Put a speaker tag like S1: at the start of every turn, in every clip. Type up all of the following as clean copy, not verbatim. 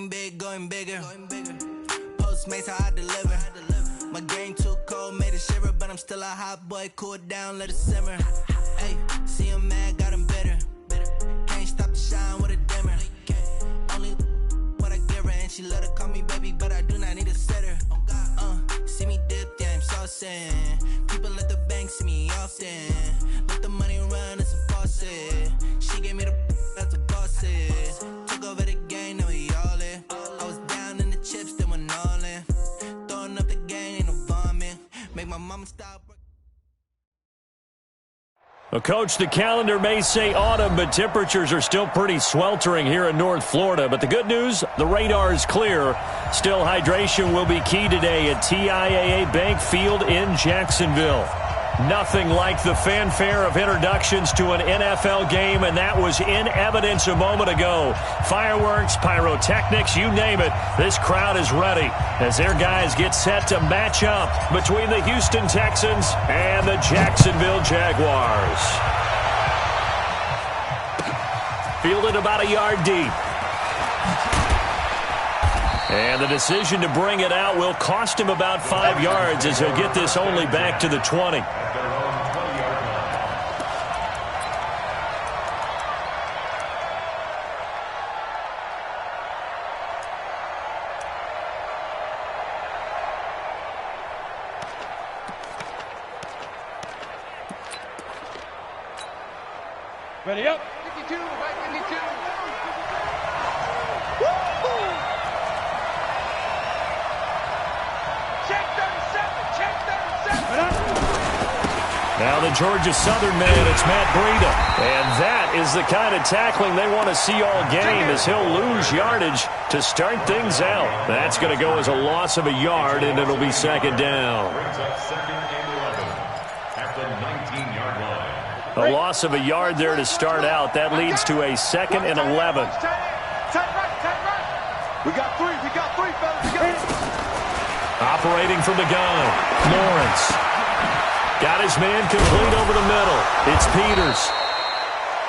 S1: Going big, going bigger. Postmates, how I deliver. My game too cold, made it shiver, but I'm still a hot boy. Cool it down, let it simmer. Hey, see him mad, got him bitter. Can't stop the shine with a dimmer. Only what I give her, and she let her call me baby, but I do not need a sitter. See me dip, yeah, I'm saucing. People at the bank see me often. Let the money run, it's a faucet. She gave me the that's a boss is. Took over the game, now we all in. I was down in the chips, they went all in. Throwing up the game, ain't no vomit. Make my mama stop.
S2: Well, Coach, the calendar may say autumn, but temperatures are still pretty sweltering here in North Florida. But the good news, the radar is clear. Still, hydration will be key today at TIAA Bank Field in Jacksonville. Nothing like the fanfare of introductions to an NFL game, and that was in evidence a moment ago. Fireworks, pyrotechnics, you name it. This crowd is ready as their guys get set to match up between the Houston Texans and the Jacksonville Jaguars. Fielded about a yard deep. And the decision to bring it out will cost him about 5 yards as he'll get this only back to the 20.
S3: Ready up. 52, right 52. Check 37, check 37.
S2: Now the Georgia Southern man, it's Matt Breida. And that is the kind of tackling they want to see all game as he'll lose yardage to start things out. That's going to go as a loss of a yard, and it'll be second down. A loss of a yard there to start out. That leads to a 2nd and 11.
S3: Tight right. We got three, fellas. We got three.
S2: Operating from the gun, Lawrence. Got his man complete over the middle. It's Peters.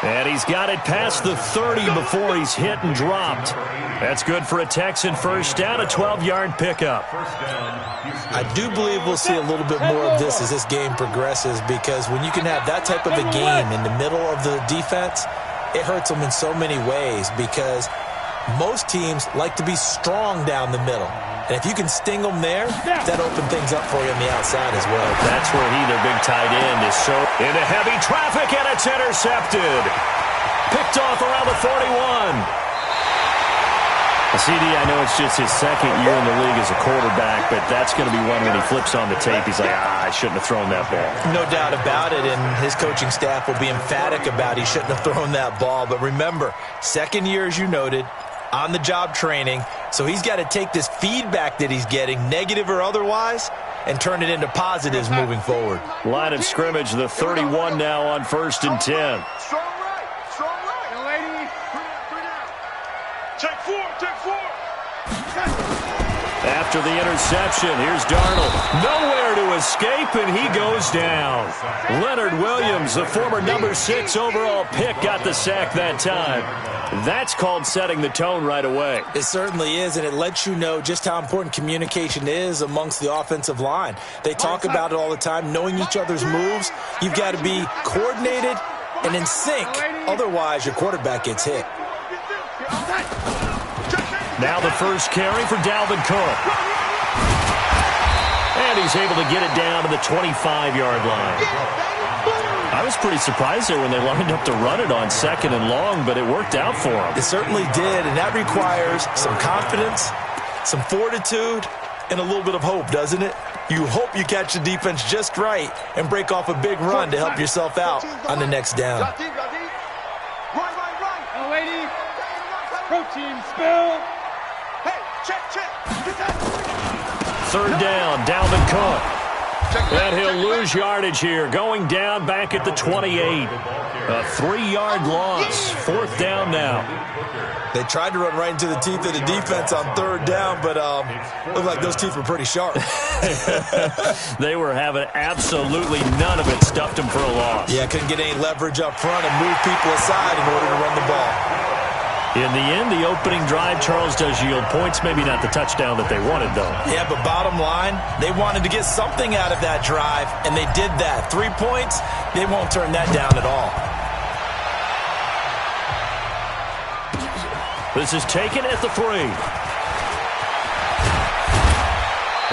S2: And he's got it past the 30 before he's hit and dropped. That's good for a Texan first down, a 12-yard pickup.
S4: I do believe we'll see a little bit more of this as this game progresses, because when you can have that type of a game in the middle of the defense, it hurts them in so many ways, because most teams like to be strong down the middle. And if you can sting them there, that opens things up for you on the outside as well.
S2: That's where their big tight end, is so into heavy traffic, and it's intercepted. Picked off around the 41. CD, I know it's just his second year in the league as a quarterback, but that's going to be one when he flips on the tape. He's like, I shouldn't have thrown that ball.
S4: No doubt about it, and his coaching staff will be emphatic about he shouldn't have thrown that ball. But remember, second year, as you noted, on-the-job training, so he's got to take this feedback that he's getting, negative or otherwise, and turn it into positives moving forward.
S2: Line of scrimmage, the 31 now on 1st and 10.
S3: Strong right. Young lady, bring it out. Take four.
S2: After the interception, here's Darnold. Nowhere to escape, and he goes down. Leonard Williams, the former number 6 overall pick, got the sack that time. That's called setting the tone right away.
S4: It certainly is, and it lets you know just how important communication is amongst the offensive line. They talk about it all the time, knowing each other's moves. You've got to be coordinated and in sync. Otherwise, your quarterback gets hit.
S2: Now the first carry for Dalvin Cook. And he's able to get it down to the 25-yard line. I was pretty surprised there when they lined up to run it on 2nd and long, but it worked out for him.
S4: It certainly did, and that requires some confidence, some fortitude, and a little bit of hope, doesn't it? You hope you catch the defense just right and break off a big run to help yourself out on the next down.
S3: Right. Young lady, protein spill. Hey, check.
S2: Third down, Dalvin Cook. And he'll lose yardage here, going down back at the 28. A 3-yard loss, 4th down now.
S4: They tried to run right into the teeth of the defense on 3rd down, but looked like those teeth were pretty sharp.
S2: They were having absolutely none of it, stuffed them for a loss.
S4: Yeah, couldn't get any leverage up front and move people aside in order to run the ball.
S2: In the end, the opening drive, Charles, does yield points. Maybe not the touchdown that they wanted, though.
S4: Yeah, but bottom line, they wanted to get something out of that drive, and they did that. 3 points, they won't turn that down at all.
S2: This is taken at the 3.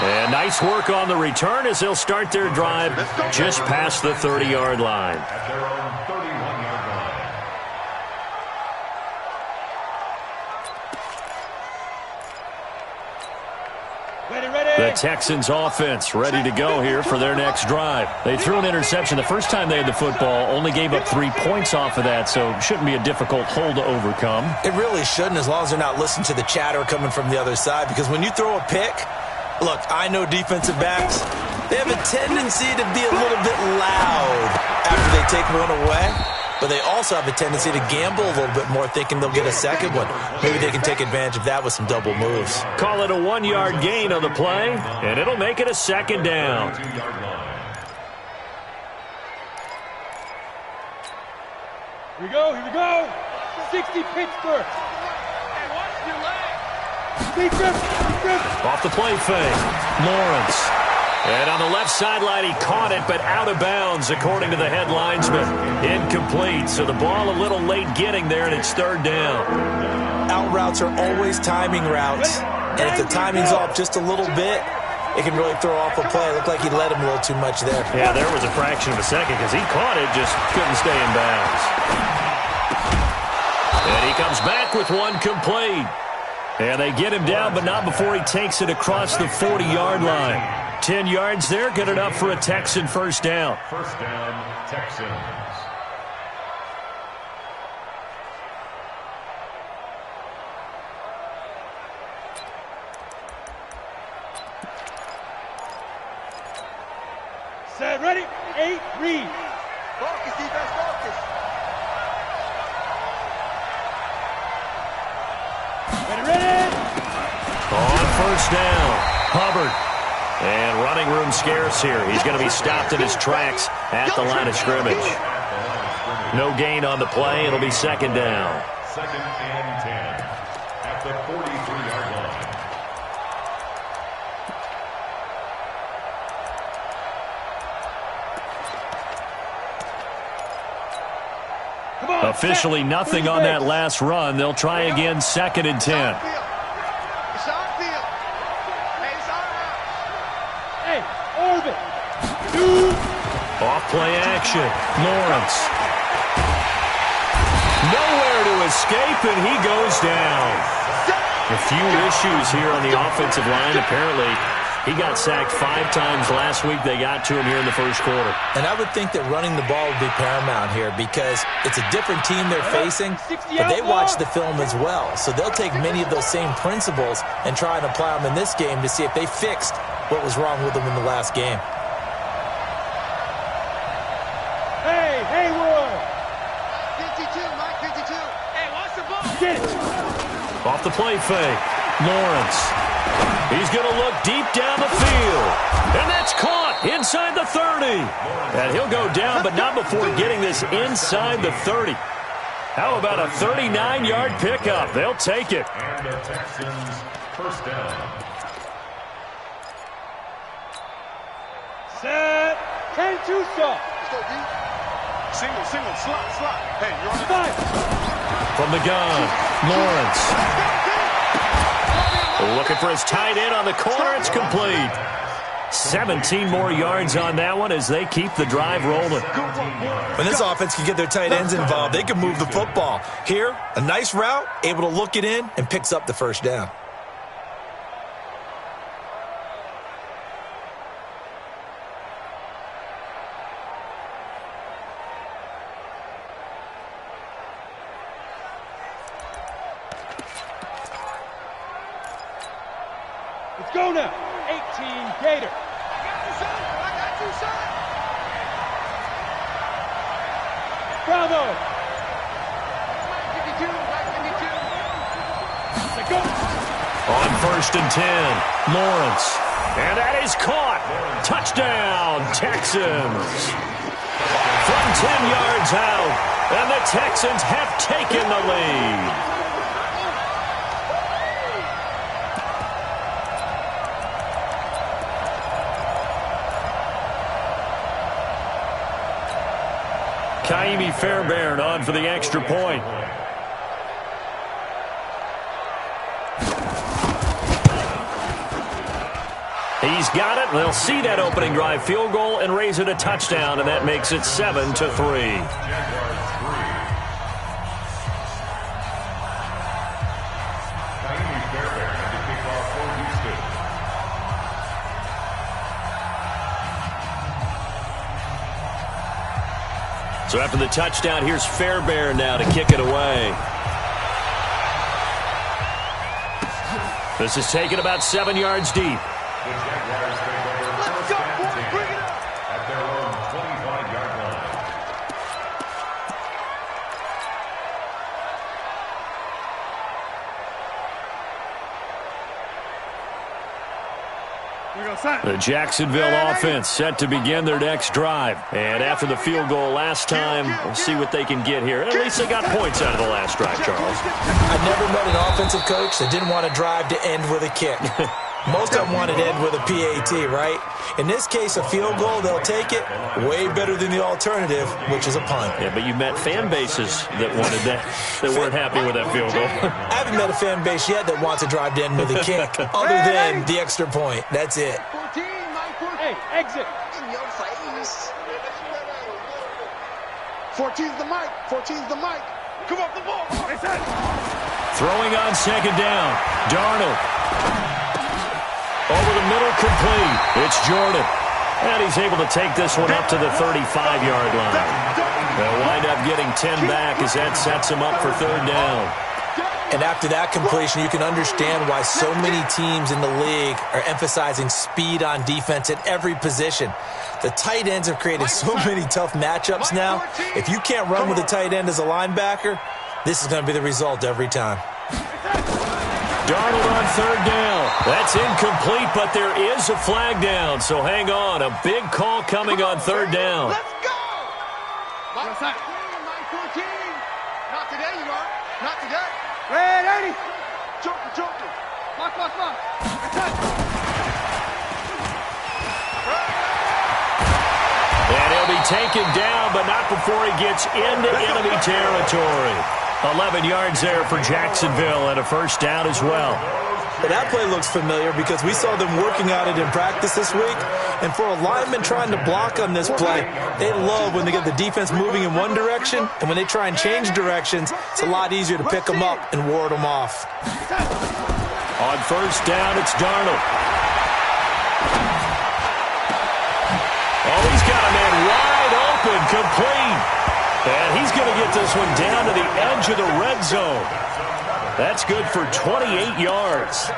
S2: And nice work on the return as they'll start their drive just past the 30-yard line.
S3: At their own 31-yard line.
S2: The Texans offense ready to go here for their next drive. They threw an interception the first time they had the football, only gave up 3 points off of that, so shouldn't be a difficult hole to overcome.
S4: It really shouldn't, as long as they're not listening to the chatter coming from the other side, because when you throw a pick, look, I know defensive backs, they have a tendency to be a little bit loud after they take one away, but they also have a tendency to gamble a little bit more, thinking they'll get a second one. Maybe they can take advantage of that with some double moves.
S2: Call it a 1-yard gain on the play, and it'll make it a second down.
S5: Here we go. 60 Pittsburgh. Hey, watch your leg.
S2: Off the play fake, Lawrence. And on the left sideline, he caught it, but out of bounds, according to the head linesman. Incomplete, so the ball a little late getting there, and it's third down.
S4: Out routes are always timing routes, and if the timing's off just a little bit, it can really throw off a play. It looked like he let him a little too much there.
S2: Yeah, there was a fraction of a second because he caught it, just couldn't stay in bounds. And he comes back with one complete. And they get him down, but not before he takes it across the 40-yard line. 10 yards there, good enough for a Texan first down.
S3: First down, Texans.
S5: Set, ready, 8, read.
S3: Focus, defense, focus.
S5: Ready.
S2: On first down, Hubbard. And running room scarce here. He's going to be stopped in his tracks at the line of scrimmage. No gain on the play. It'll be second down.
S3: Second and 10 at the 43-yard line.
S5: Come on,
S2: officially nothing on that last run. They'll try again, second and 10. Off play action. Lawrence. Nowhere to escape, and he goes down. A few issues here on the offensive line. Apparently, he got sacked 5 times last week. They got to him here in the first quarter.
S4: And I would think that running the ball would be paramount here because it's a different team they're facing, but they watch the film as well. So they'll take many of those same principles and try and apply them in this game to see if they fixed what was wrong with them in the last game.
S2: Off the play fake, Lawrence. He's going to look deep down the field. And that's caught inside the 30. And he'll go down, but not before getting this inside the 30. How about a 39-yard pickup? They'll take it.
S3: And the Texans first down.
S5: Set. 10-2 stop.
S3: Single, slot. Hey, you're on the five.
S2: From the gun, Lawrence. Looking for his tight end on the corner. It's complete. 17 more yards on that one as they keep the drive rolling.
S4: When this offense can get their tight ends involved, they can move the football. Here, a nice route, able to look it in, and picks up the first down.
S5: Let's go now. 18 Gator. I got you, son. Bravo. 52. Let's go.
S2: On first and 10, Lawrence. And that is caught. Touchdown, Texans. From 10 yards out, and the Texans have taken the lead. Kaimi Fairbairn on for the extra point. He's got it. They'll see that opening drive field goal and raise it a touchdown, and that makes it 7-3. So after the touchdown, here's Fairbairn now to kick it away. This is taken about 7 yards deep.
S3: Let's go, boys. Bring it up. At their own 25-yard line.
S2: The Jacksonville offense set to begin their next drive. And after the field goal last time, we'll see what they can get here. At least they got points out of the last drive, Charles.
S4: I've never met an offensive coach that didn't want to drive to end with a kick. Most of them want to end with a PAT, right? In this case, a field goal, they'll take it. Way better than the alternative, which is a punt.
S2: Yeah, but you met fan bases that wanted that, that weren't happy with that field goal.
S4: I haven't met a fan base yet that wants to drive to end with a kick, other than the extra point. That's it.
S3: 14,
S5: Hey, exit.
S3: in your face. 14's the mic. 14's the mic. Come up the ball.
S2: Throwing on second down. Darnold. Over the middle, complete. It's Jordan. And he's able to take this one up to the 35-yard line. They'll wind up getting 10 back as that sets him up for third down.
S4: And after that completion, you can understand why so many teams in the league are emphasizing speed on defense at every position. The tight ends have created so many tough matchups now. If you can't run with a tight end as a linebacker, this is going to be the result every time.
S2: Darnold on third down. That's incomplete, but there is a flag down, so hang on. A big call coming on third down.
S3: Let's go. Mike 14. Not today, you are. Not today.
S5: Red 80.
S3: Joker.
S5: Mark.
S2: And he'll be taken down, but not before he gets into enemy territory. 11 yards there for Jacksonville and a first down as well.
S4: But that play looks familiar because we saw them working at it in practice this week. And for a lineman trying to block on this play, they love when they get the defense moving in one direction. And when they try and change directions, it's a lot easier to pick them up and ward them off.
S2: On first down, it's Darnold. Oh, he's got a man wide open, complete. And he's going to get this one down to the edge of the red zone. That's good for 28 yards.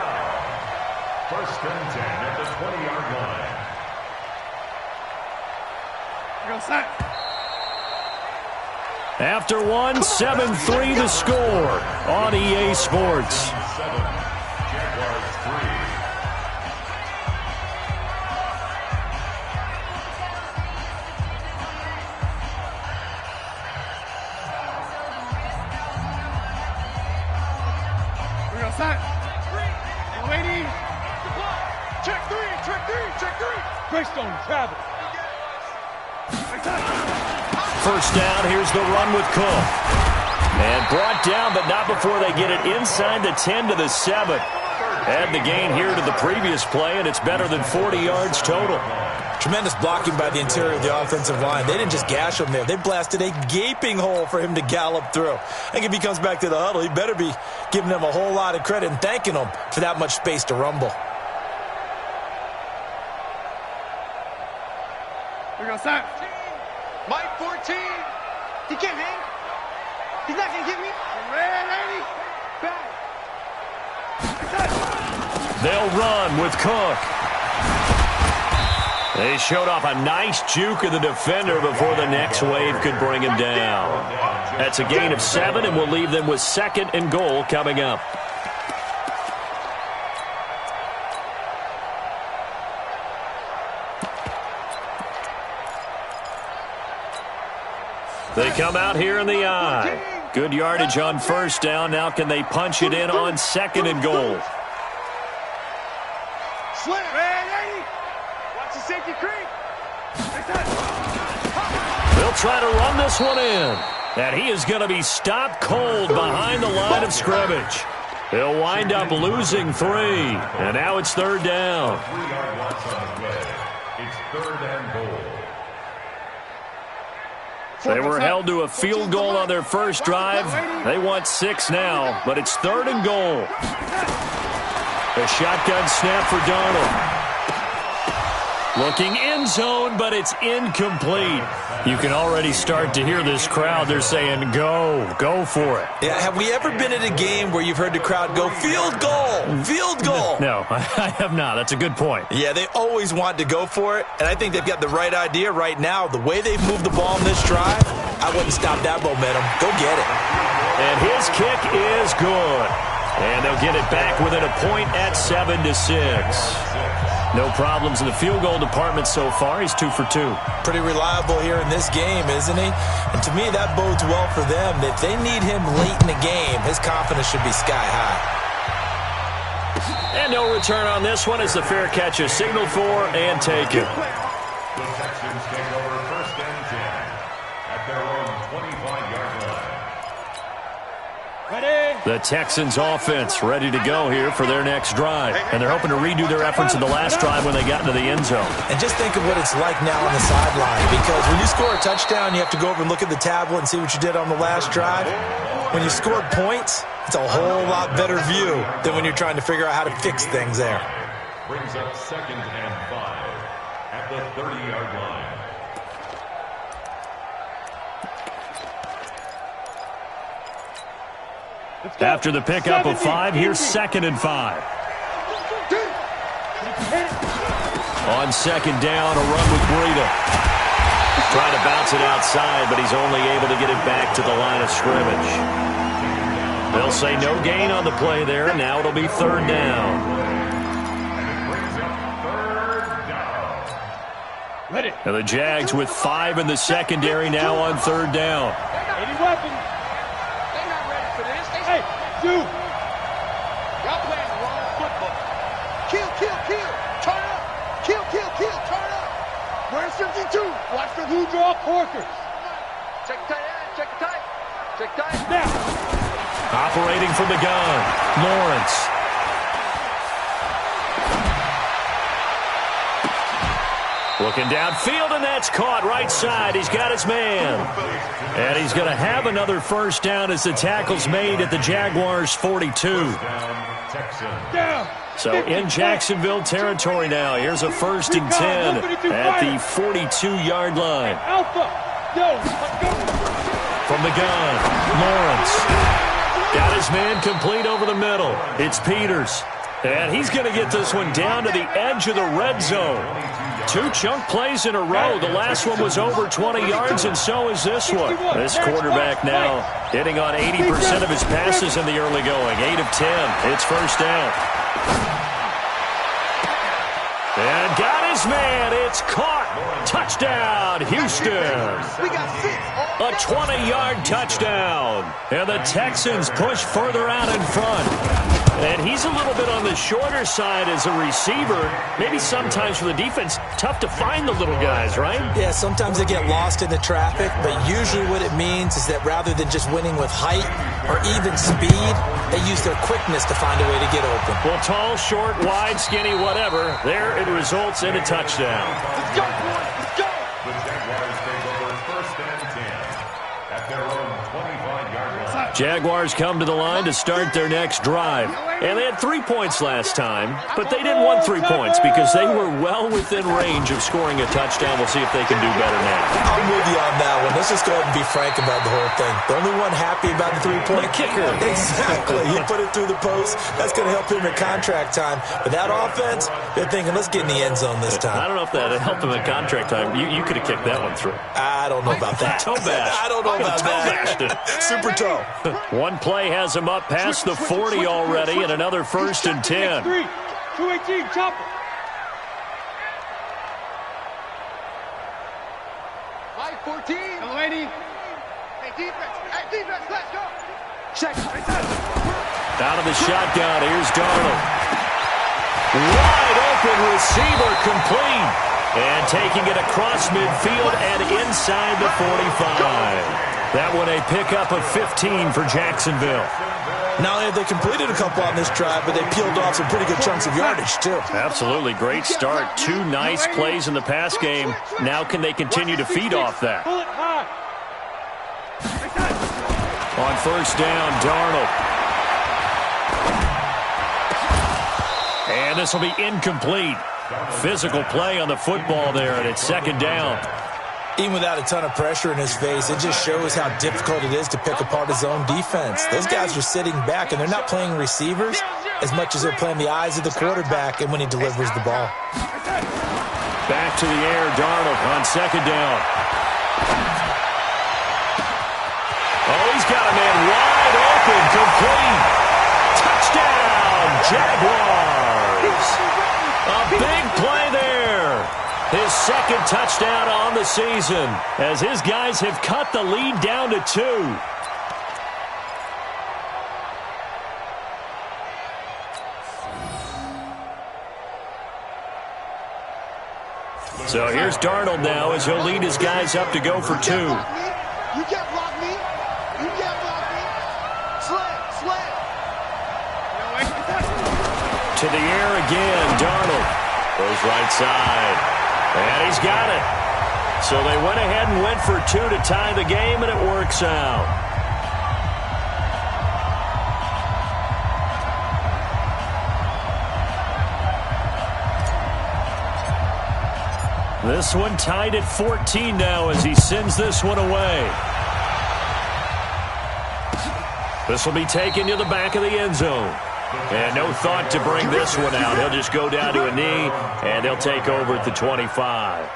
S3: First and 10 at the 20-yard line.
S2: After one, 7-3 the score on EA Sports.
S3: 7, Jaguars 3.
S5: Greystone travel.
S2: First down, here's the run with Cook. And brought down, but not before they get it inside the 10 to the 7. Add the gain here to the previous play, and it's better than 40 yards total.
S4: Tremendous blocking by the interior of the offensive line. They didn't just gash him there. They blasted a gaping hole for him to gallop through. I think if he comes back to the huddle, he better be giving them a whole lot of credit and thanking them for that much space to rumble.
S3: Mike 14. He can't hang. He's not going to get me. Red 80. Back.
S2: They'll run with Cook. They showed off a nice juke of the defender before the next wave could bring him down. That's a gain of 7, and we'll leave them with second and goal coming up. They come out here in the eye. Good yardage on first down. Now can they punch it in on second and goal?
S3: Slam. Red 80. Watch the safety creep.
S2: They'll try to run this one in. And he is going to be stopped cold behind the line of scrimmage. He'll wind up losing 3. And now it's third down.
S3: 3-yard loss on the play. It's third and goal.
S2: They were held to a field goal on their first drive. They want 6 now, but it's third and goal. A shotgun snap for Darnold. Looking end zone, but it's incomplete. You can already start to hear this crowd. They're saying, go for it.
S4: Yeah, have we ever been at a game where you've heard the crowd go, field goal, field goal?
S2: No, I have not. That's a good point.
S4: Yeah, they always want to go for it, and I think they've got the right idea right now. The way they've moved the ball in this drive, I wouldn't stop that momentum. Go get it.
S2: And his kick is good. And they'll get it back within a point at 7-6. No problems in the field goal department so far. He's 2 for 2.
S4: Pretty reliable here in this game, isn't he? And to me, that bodes well for them. If they need him late in the game, his confidence should be sky high.
S2: And no return on this one as the fair catch is signaled for and taken.
S3: The Texans take over first and 10 at their own 25-yard line.
S2: The Texans offense ready to go here for their next drive. And they're hoping to redo their efforts in the last drive when they got into the end zone.
S4: And just think of what it's like now on the sideline, because when you score a touchdown, you have to go over and look at the tablet and see what you did on the last drive. When you scored points, it's a whole lot better view than when you're trying to figure out how to fix things there.
S3: Brings up 2nd and 5 at the 30-yard line.
S2: After the pickup of 5, here's 2nd and 5. On second down, a run with Breida. Trying to bounce it outside, but he's only able to get it back to the line of scrimmage. They'll say no gain on the play there. Now it'll be third down. And the Jags with 5 in the secondary now on third down.
S5: Y'all playing the wrong football. Kill, turn up. Kill, turn up. Where's 52? Watch the who draw corkers. Check tight. Now.
S2: Operating from the gun, Lawrence. Looking downfield, and that's caught right side. He's got his man. And he's going to have another first down as the tackle's made at the Jaguars' 42. So in Jacksonville territory now. Here's a 1st and 10 at the 42-yard line. From the gun, Lawrence. Got his man complete over the middle. It's Peters. And he's going to get this one down to the edge of the red zone. 2 chunk plays in a row. The last one was over 20 yards, and so is this one. This quarterback now hitting on 80% of his passes in the early going. 8 of 10. It's first down. And got his man. It's caught. Touchdown, Houston. A 20-yard touchdown. And the Texans push further out in front. And he's a little bit on the shorter side as a receiver. Maybe sometimes for the defense, tough to find the little guys, right?
S4: Yeah, sometimes they get lost in the traffic, but usually what it means is that rather than just winning with height or even speed, they use their quickness to find a way to get open.
S2: Well, tall, short, wide, skinny, whatever, there it results in a touchdown.
S5: Let's go, boys, let's go!
S3: The Jaguars take over first and 10 at their own 25-yard line.
S2: Jaguars come to the line to start their next drive. And they had 3 points last time, but they didn't want 3 points because they were well within range of scoring a touchdown. We'll see if they can do better now.
S4: I'm with you on that one. Let's just go ahead and be frank about the whole thing. The only one happy about the 3-point
S2: kicker.
S4: Exactly. He put it through the post. That's going to help him in contract time. But that offense, they're thinking, let's get in the end zone this time.
S2: I don't know if that helped him in contract time. You could have kicked that one through.
S4: I don't know about that.
S2: Toe bash.
S4: I don't know about that. Super toe.
S2: One play has him up past the 40 already, and another 1st and 10.
S5: 218, chopper. Mike 14. Hello, Andy. Hey, defense, let's go. Check.
S2: Out of the shotgun, here's Darnold. Wide open receiver complete. And taking it across midfield and inside the 45. That one a pickup of 15 for Jacksonville.
S4: Not only have they completed a couple on this drive, but they peeled off some pretty good chunks of yardage, too.
S2: Absolutely. Great start. 2 nice plays in the pass game. Now can they continue to feed off that? On first down, Darnold. And this will be incomplete. Physical play on the football there, and it's second down.
S4: Even without a ton of pressure in his face, it just shows how difficult it is to pick apart his own defense. Those guys are sitting back, and they're not playing receivers as much as they're playing the eyes of the quarterback and when he delivers the ball.
S2: Back to the air, Darnold on second down. Oh, he's got a man wide open, complete. Touchdown, Jaguars. A big play there. His second touchdown on the season as his guys have cut the lead down to 2. So here's Darnold now as he'll lead his guys up to go for 2.
S5: You can't block me. You can't block me. Slam.
S2: To the air again, Darnold goes right side. And he's got it. So they went ahead and went for 2 to tie the game, and it works out. This one tied at 14 now as he sends this one away. This will be taken to the back of the end zone. And no thought to bring this one out. He'll just go down to a knee, and they'll take over at the 25.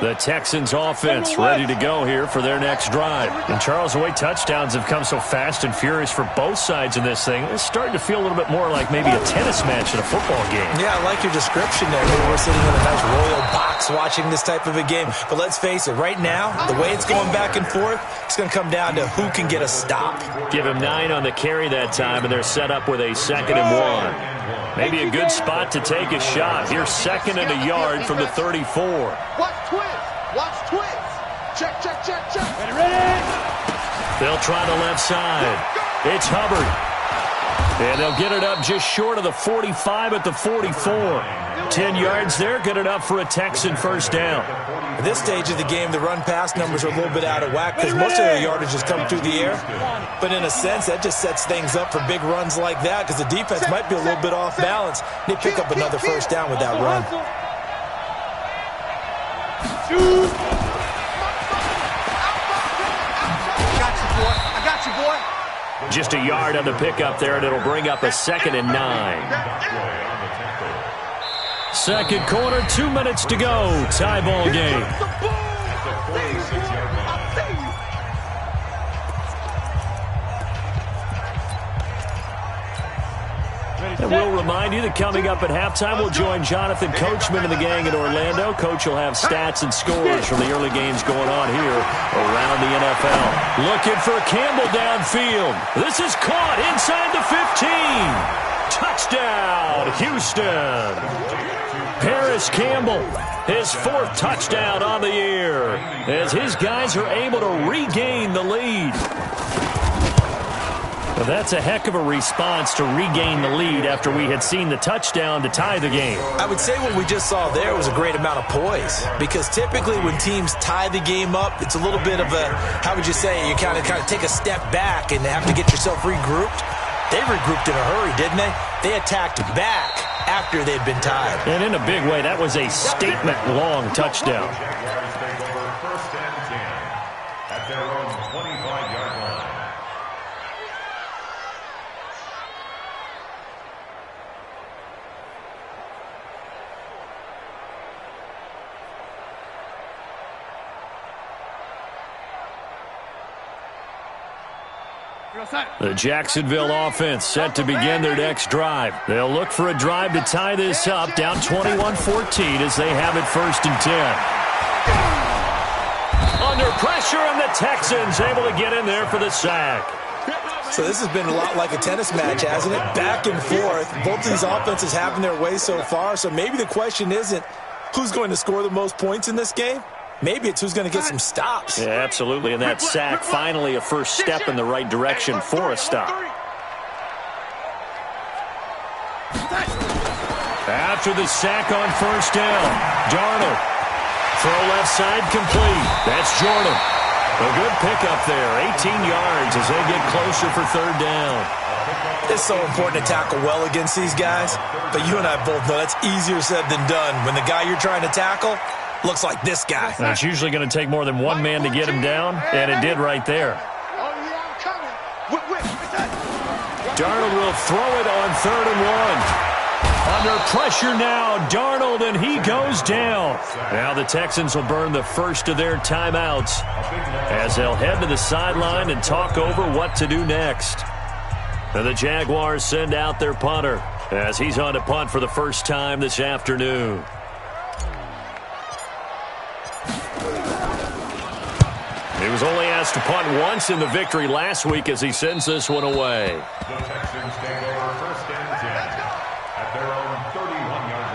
S2: The Texans offense ready to go here for their next drive. And Charles, the way touchdowns have come so fast and furious for both sides in this thing, it's starting to feel a little bit more like maybe a tennis match in a football game. Yeah, I like your description there. Maybe we're sitting in a nice royal box watching this type of a game. But let's face it, right now, the way it's going back and forth, it's going to come down to who can get a stop. Give him 9 on the carry that time, and they're set up with a 2nd and 1. Maybe a good spot to take a shot. Here's 2nd and a yard from the 34.
S5: Watch twins. Check. Ready.
S2: They'll try the left side. It's Hubbard. And they'll get it up just short of the 45 at the 44. 10 yards there, good enough for a Texan first down. At this stage of the game, the run-pass numbers are a little bit out of whack because most of their yardage has come through the air. But in a sense, that just sets things up for big runs like that because the defense might be a little bit off balance. They pick up another first down with that run.
S5: I got you, boy.
S2: Just a yard on the pickup there, and it'll bring up a 2nd and 9. Second quarter, 2 minutes to go. Tie ball game. And we'll remind you that coming up at halftime, we'll join Jonathan Coachman and the gang in Orlando. Coach will have stats and scores from the early games going on here around the NFL. Looking for Campbell downfield. This is caught inside the 15. Touchdown, Houston. Paris Campbell, his 4th touchdown on the year, as his guys are able to regain the lead. Well, that's a heck of a response to regain the lead after we had seen the touchdown to tie the game. I would say what we just saw there was a great amount of poise, because typically when teams tie the game up, it's a little bit of a, how would you say, you kind of take a step back and have to get yourself regrouped. They regrouped in a hurry, didn't they? They attacked back after they'd been tied. And in a big way, that was a statement-long touchdown.
S3: First and 10 at their own 25-yard line.
S2: The Jacksonville offense set to begin their next drive. They'll look for a drive to tie this up, down 21-14 as they have it 1st and 10. Under pressure, and the Texans able to get in there for the sack.
S4: So this has been a lot like a tennis match, hasn't it? Back and forth. Both of these offenses having their way so far. So maybe the question isn't who's going to score the most points in this game. Maybe it's who's going to get some stops.
S2: Yeah, absolutely. And that sack, finally a first step in the right direction for a stop. After the sack on 1st down, Darnold. Throw left side complete. That's Jordan. A good pickup there, 18 yards as they get closer for 3rd down.
S4: It's so important to tackle well against these guys, but you and I both know that's easier said than done. When the guy you're trying to tackle looks like this guy.
S2: And it's usually going to take more than one man to get him down, and it did right there. Darnold will throw it on 3rd and 1. Under pressure now, Darnold, and he goes down. Now the Texans will burn the first of their timeouts as they'll head to the sideline and talk over what to do next. And the Jaguars send out their punter as he's on to punt for the first time this afternoon. He was only asked to punt once in the victory last week as he sends this one away.
S3: The Texans take over 1st and 10 at their own 31-yard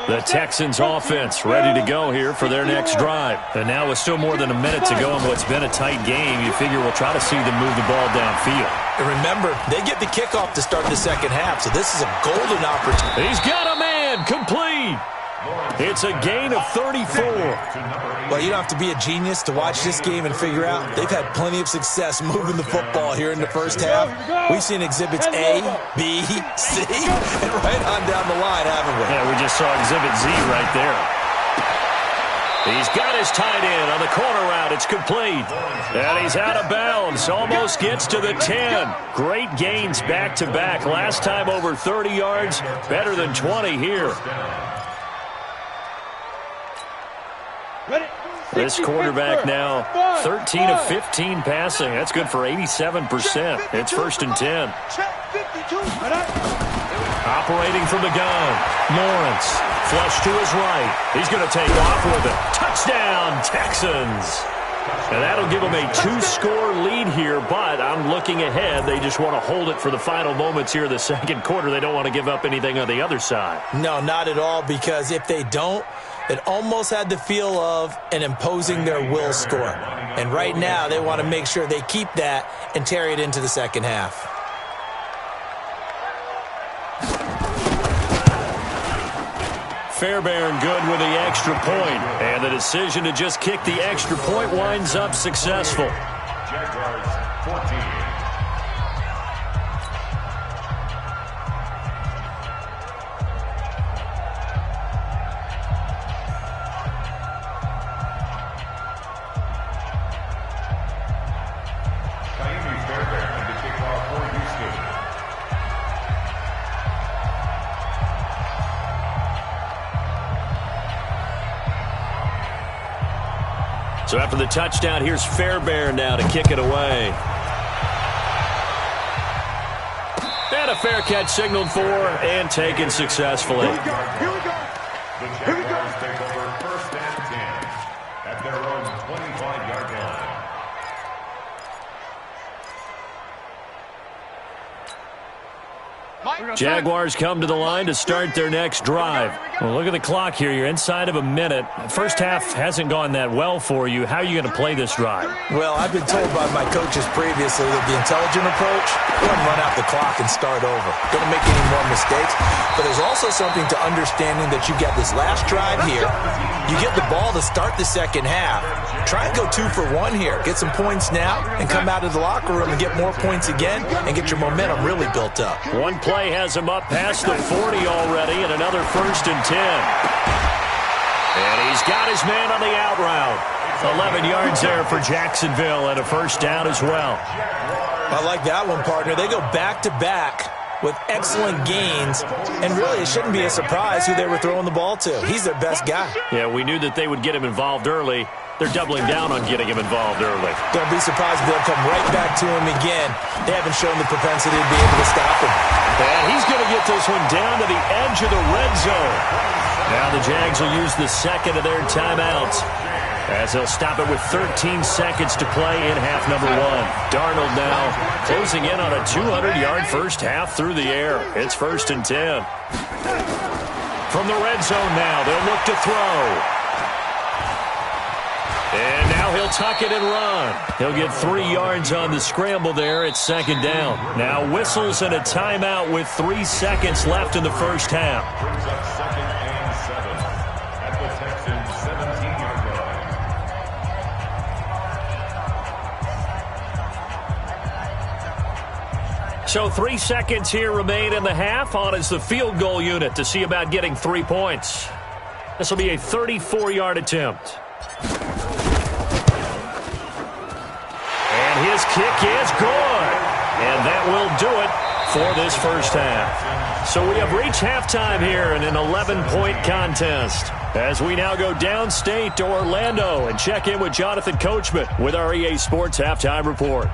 S3: line.
S2: The Texans offense ready to go here for their next drive. And now with still more than a minute to go in what's been a tight game, you figure we'll try to see them move the ball downfield.
S4: And remember, they get the kickoff to start the second half, so this is a golden opportunity.
S2: He's got a man complete. It's a gain of 34.
S4: Well, you don't have to be a genius to watch this game and figure out they've had plenty of success moving the football here in the first half. We've seen exhibits A, B, C, and right on down the line, haven't we?
S2: Yeah, we just saw exhibit Z right there. He's got his tight end on the corner route. It's complete. And he's out of bounds. Almost gets to the 10. Great gains back-to-back. Last time over 30 yards. Better than 20 here. This quarterback now 13 of 15 passing. That's good for 87%. It's 1st and 10. Operating from the gun. Lawrence. Flush to his right. He's going to take off with it. Touchdown, Texans. And that'll give them a 2-score lead here, but I'm looking ahead. They just want to hold it for the final moments here of the second quarter. They don't want to give up anything on the other side.
S4: No, not at all, because if they don't, it almost had the feel of an imposing their will score. And right now, they want to make sure they keep that and carry it into the second half.
S2: Fairbairn good with the extra point. And the decision to just kick the extra point winds up successful.
S3: Jaguars 14.
S2: So after the touchdown, here's Fairbairn now to kick it away. And a fair catch signaled for and taken successfully.
S3: Here we go. The Jaguars take over 1st and 10 at their own 25-yard line.
S2: Jaguars come to the line to start their next drive. Well, look at the clock here. You're inside of a minute. First half hasn't gone that well for you. How are you going to play this drive?
S4: Well, I've been told by my coaches previously that the intelligent approach, go ahead and run out the clock and start over. Don't make any more mistakes. But there's also something to understanding that you get this last drive here. You get the ball to start the second half. Try and go 2 for 1 here. Get some points now and come out of the locker room and get more points again and get your momentum really built up.
S2: One play has him up past the 40 already, and another 1st and 10. And he's got his man on the out route. 11 yards there for Jacksonville and a first down as well.
S4: I like that one, partner. They go back-to-back with excellent gains, and really it shouldn't be a surprise who they were throwing the ball to. He's their best guy.
S2: Yeah, we knew that they would get him involved early. They're doubling down on getting him involved early.
S4: Don't be surprised if they'll come right back to him again. They haven't shown the propensity to be able to stop him.
S2: And he's going to get this one down to the edge of the red zone. Now the Jags will use the second of their timeouts, as they'll stop it with 13 seconds to play in half number one. Darnold now closing in on a 200-yard first half through the air. It's 1st and 10. From the red zone now, they'll look to throw. And now he'll tuck it and run. He'll get 3 yards on the scramble there. It's 2nd down. Now whistles and a timeout with 3 seconds left in the first half.
S3: Brings up 2nd and 7 at the Texans' 17-yard line.
S2: So 3 seconds here remain in the half. On is the field goal unit to see about getting 3 points. This will be a 34-yard attempt. And his kick is good. And that will do it for this first half. So we have reached halftime here in an 11-point contest, as we now go downstate to Orlando and check in with Jonathan Coachman with our EA Sports Halftime Report.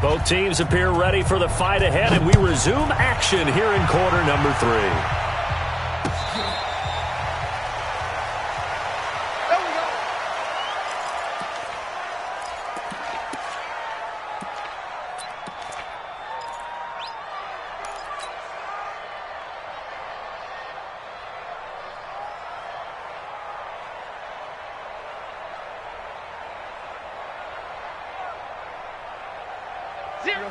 S2: Both teams appear ready for the fight ahead, and we resume action here in quarter number 3.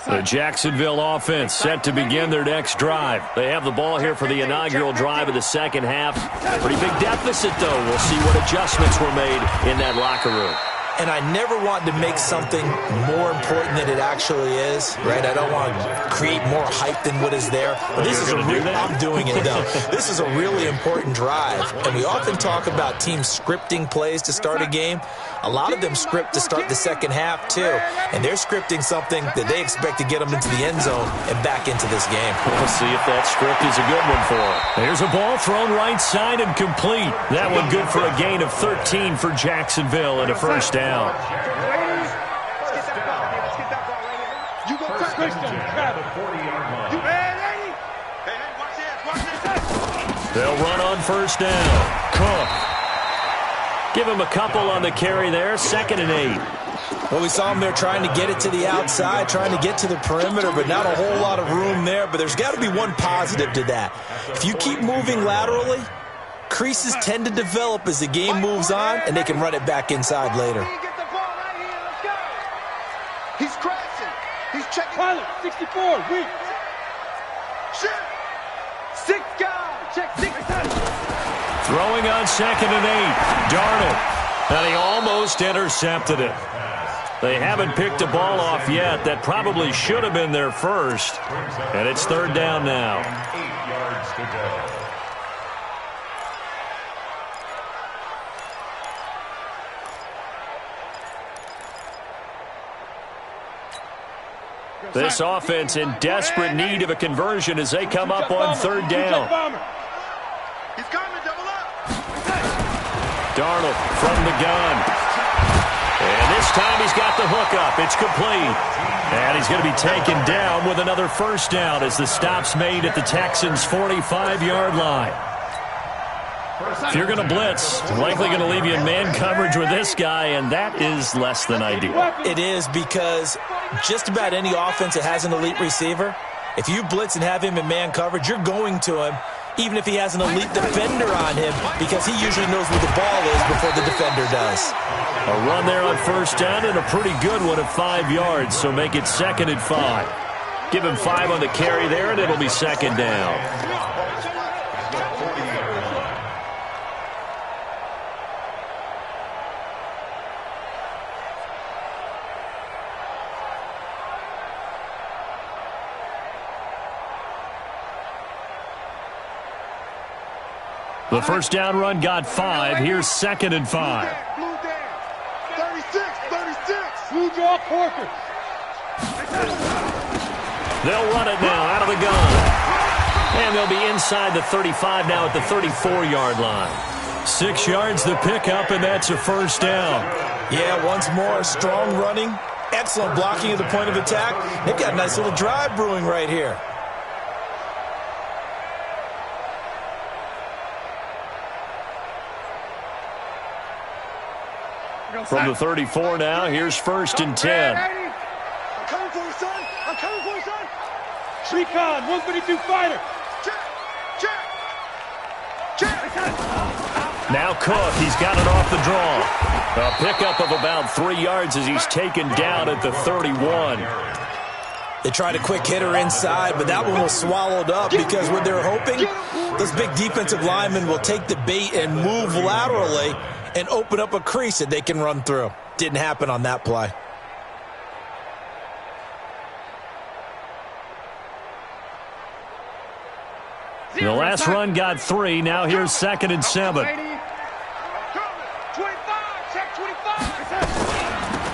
S2: The Jacksonville offense set to begin their next drive. They have the ball here for the inaugural drive of the second half. Pretty big deficit, though. We'll see what adjustments were made in that locker room.
S4: And I never want to make something more important than it actually is, right? I don't want to create more hype than what is there. But this is I'm doing it, though. This is a really important drive. And we often talk about teams scripting plays to start a game. A lot of them script to start the second half, too. And they're scripting something that they expect to get them into the end zone and back into this game.
S2: We'll see if that script is a good one for them. There's a ball thrown right side and complete. That one good for a gain of 13 for Jacksonville and a first down.
S5: You go Christian, grab it. You ready? Hey, watch this.
S2: They'll run on first down. Cook. Give him a couple on the carry there. 2nd and 8.
S4: Well, we saw him there trying to get it to the outside, trying to get to the perimeter, but not a whole lot of room there. But there's got to be one positive to that. If you keep moving laterally, creases tend to develop as the game moves on, and they can run it back inside later.
S5: He's crashing. He's checking. Pilot, 64, weak. Shit. 6 guys. Check 6.
S2: Throwing on 2nd and 8. Darnold. And he almost intercepted it. They haven't picked a ball off yet. That probably should have been their first. And it's 3rd down now.
S3: 8 yards to go.
S2: This offense in desperate need of a conversion as they come up on 3rd down.
S5: He's coming, double up.
S2: Darnold from the gun. And this time he's got the hook up. It's complete. And he's going to be taken down with another first down as the stop's made at the Texans' 45-yard line. If you're going to blitz, likely going to leave you in man coverage with this guy, and that is less than ideal.
S4: It is, because just about any offense that has an elite receiver, if you blitz and have him in man coverage, you're going to him, even if he has an elite defender on him, because he usually knows where the ball is before the defender does.
S2: A run there on first down, and a pretty good one at 5 yards, so make it 2nd and 5. Give him 5 on the carry there, and it'll be 2nd down. The first down run got 5. Here's 2nd and 5.
S5: Blue down. 36, 36. Blue draw Corker.
S2: They'll run it now out of the gun. And they'll be inside the 35 now at the 34-yard line. 6 yards the pickup, and that's a first down.
S4: Yeah, once more, strong running, excellent blocking at the point of attack. They've got a nice little drive brewing right here.
S2: From the 34 now, here's 1st and 10.
S5: I'm coming for you, son. I'm coming for you, son. Recon, 152 fighter.
S2: Now Cook, he's got it off the draw. A pickup of about 3 yards as he's taken down at the 31.
S4: They tried a quick hitter inside, but that one was swallowed up because what they're hoping, those big defensive linemen will take the bait and move laterally and open up a crease that they can run through. Didn't happen on that play.
S2: The last run got 3. Now here's 2nd and 7.
S5: 25, check 25.